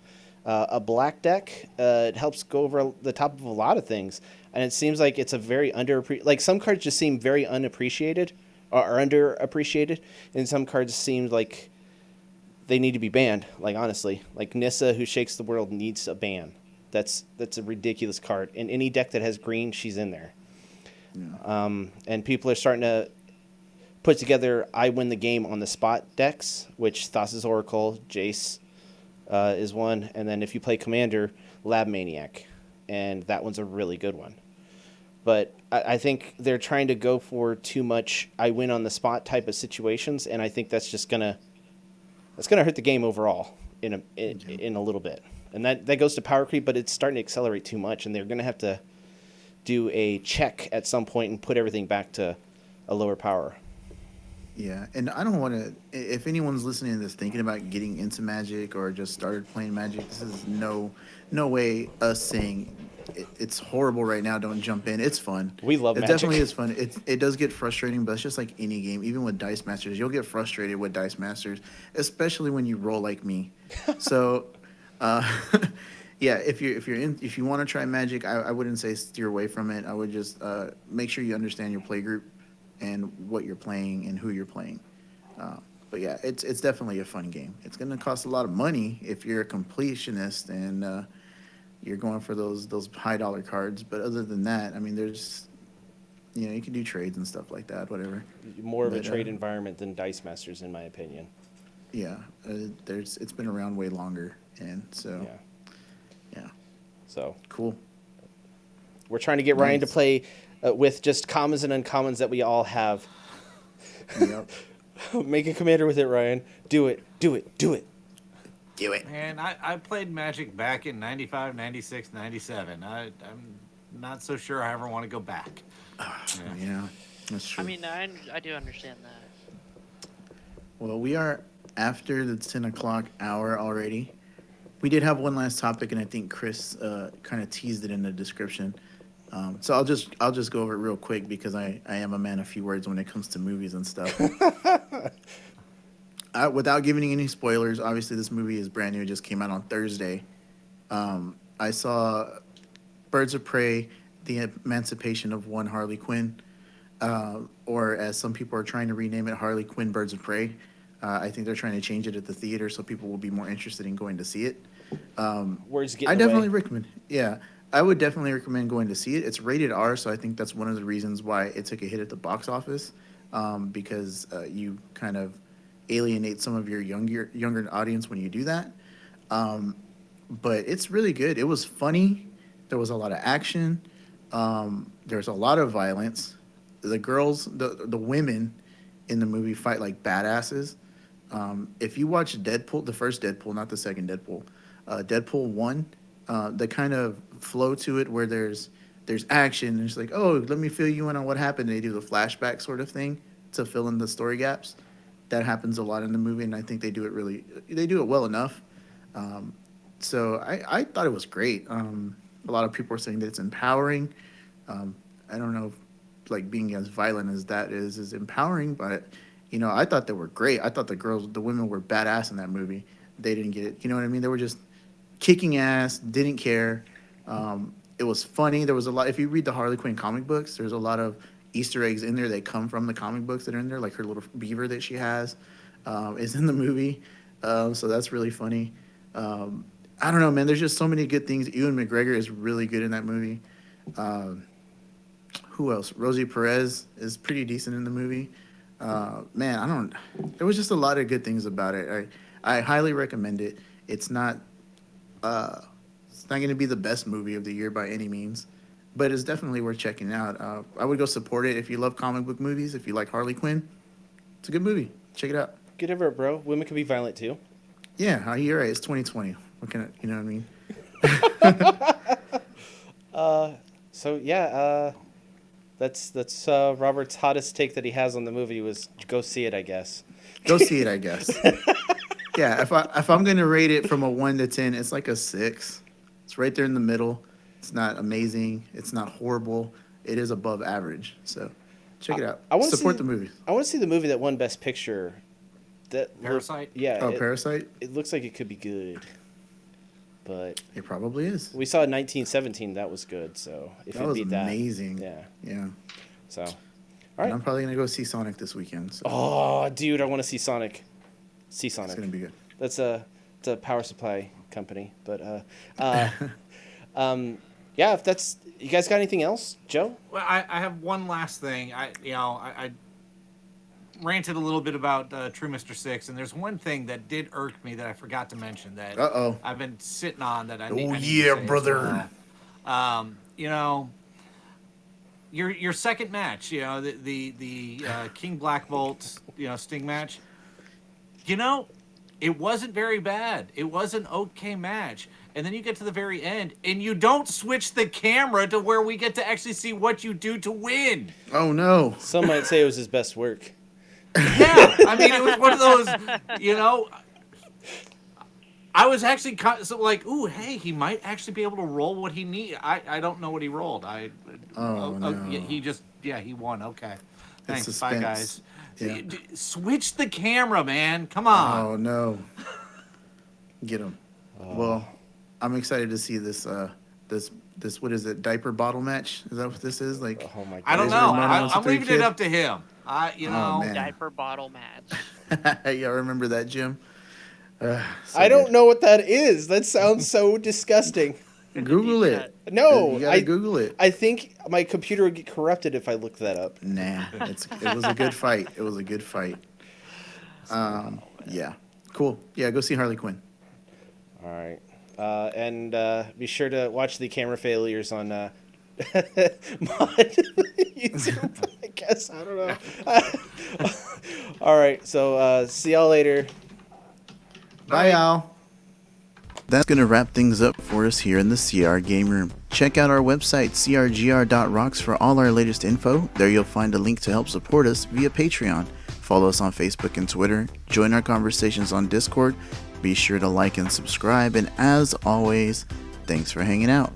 a black deck. It helps go over the top of a lot of things. And it seems like it's a very underappreciated... some cards just seem very unappreciated or underappreciated. And some cards seem like they need to be banned, honestly. Like Nissa, who shakes the world, needs a ban. That's a ridiculous card. In any deck that has green, she's in there. Yeah. And people are starting to put together I win the game on the spot decks, which Thassa's Oracle, Jace, is one, and then if you play Commander, Lab Maniac, and that one's a really good one. But I think they're trying to go for too much I win on the spot type of situations, and I think that's gonna hurt the game overall in a little bit. And that goes to power creep, but it's starting to accelerate too much, and they're gonna have to do a check at some point and put everything back to a lower power. Yeah, and I don't want to. If anyone's listening to this, thinking about getting into Magic or just started playing Magic, this is no way us saying it's horrible right now. Don't jump in. It's fun. We love It Magic. definitely is fun. It does get frustrating, but it's just like any game. Even with Dice Masters, you'll get frustrated with Dice Masters, especially when you roll like me. So, uh, yeah, if you want to try Magic, I wouldn't say steer away from it. I would just make sure you understand your play group and what you're playing and who you're playing. But yeah, it's definitely a fun game. It's going to cost a lot of money if you're a completionist and you're going for those high dollar cards. But other than that, I mean, there's you can do trades and stuff like that, whatever. More of a But, trade environment than Dice Masters, in my opinion. Yeah, it's been around way longer, and so yeah, So cool. we're trying to get Ryan to Nice. play with just commons and uncommons that we all have. Yep. Make a commander with it, Ryan. Do it. Do it. Do it. Do it. And I played Magic back in 95, 96, 97. I'm not so sure I ever want to go back. Yeah, that's true. I mean, I do understand that. Well, we are after the 10 o'clock hour already. We did have one last topic, and I think Chris kind of teased it in the description. So I'll just go over it real quick because I am a man of few words when it comes to movies and stuff. Without giving any spoilers, obviously this movie is brand new. It just came out on Thursday. I saw Birds of Prey, The Emancipation of One Harley Quinn, or as some people are trying to rename it, Harley Quinn Birds of Prey. I think they're trying to change it at the theater so people will be more interested in going to see it. Words get I in the definitely way. recommend. Yeah, I would definitely recommend going to see it. It's rated R, so I think that's one of the reasons why it took a hit at the box office, because you kind of alienate some of your younger audience when you do that. But it's really good. It was funny. There was a lot of action. There was a lot of violence. The women in the movie fight like badasses. If you watch Deadpool, the first Deadpool, not the second Deadpool, Deadpool 1, the kind of flow to it where there's action and it's like, oh, let me fill you in on what happened. They do the flashback sort of thing to fill in the story gaps. That happens a lot in the movie, and I think they do it well enough. So I thought it was great. A lot of people are saying that it's empowering. I don't know if like being as violent as that is empowering, but I thought they were great. I thought the women were badass in that movie. They didn't get it. You know what I mean? They were just kicking ass, didn't care. It was funny. There was a lot. If you read the Harley Quinn comic books, there's a lot of Easter eggs in there that come from the comic books that are in there, like her little beaver that she has is in the movie. So that's really funny. I don't know, man. There's just so many good things. Ewan McGregor is really good in that movie. Who else? Rosie Perez is pretty decent in the movie. Man, I don't. There was just a lot of good things about it. I highly recommend it. It's not. It's not going to be the best movie of the year by any means, but it's definitely worth checking out. I would go support it if you love comic book movies. If you like Harley Quinn, it's a good movie. Check it out. Get over it, bro. Women can be violent too. Yeah, you're right. It's 2020. What can you know what I mean? So yeah, that's Robert's hottest take that he has on the movie was go see it, I guess. Go see it, I guess. Yeah, if I'm gonna rate it from a 1 to 10, it's like a 6. It's right there in the middle. It's not amazing. It's not horrible. It is above average. So check it out. I want to Support the movie. I want to see the movie that won Best Picture. Parasite? Yeah. Oh, Parasite. It looks like it could be good, but It probably is. we saw 1917. That was good. So if That it was beat that, amazing. yeah. Yeah. So, all And right. I'm probably gonna go see Sonic this weekend. So Oh, dude, I want to see Sonic. See Sonic. it's gonna be good. It's a power supply company, but yeah. If that's you guys got anything else, Joe? Well, I have one last thing. ranted a little bit about True Mr. Six, and there's one thing that did irk me that I forgot to mention that I've been sitting on that I need to say brother. as well. You know, your second match, you know, the King Black Bolt, you know, Sting match. You know, it wasn't very bad. It was an okay match. And then you get to the very end, and you don't switch the camera to where we get to actually see what you do to win. Oh no! Some might say it was his best work. Yeah, I mean, it was one of those, you know. I was actually so like, ooh, hey, he might actually be able to roll what he need. I don't know what he rolled. No. He just he won. Okay, thanks, bye suspense. guys. Yeah. Switch the camera, man. Come on. Oh no! Get him. Well, I'm excited to see this. This what is it? Diaper bottle match? Is that what this is? Like, Oh my god. I don't know. I'm leaving it up to him. You know. man. Diaper bottle match. Yeah, remember that, Jim? So I don't good. know what that is. That sounds so disgusting. Google it. No, You gotta Google it. I think my computer would get corrupted if I looked that up. Nah, it was a good fight. It was a good fight. Yeah, cool. Yeah, go see Harley Quinn. All right. And be sure to watch the camera failures on Mod YouTube, I guess. I don't know. All right. So see y'all later. Bye, y'all. That's going to wrap things up for us here in the CR Game Room. Check out our website, crgr.rocks, for all our latest info. There you'll find a link to help support us via Patreon. Follow us on Facebook and Twitter. Join our conversations on Discord. Be sure to like and subscribe. And as always, thanks for hanging out.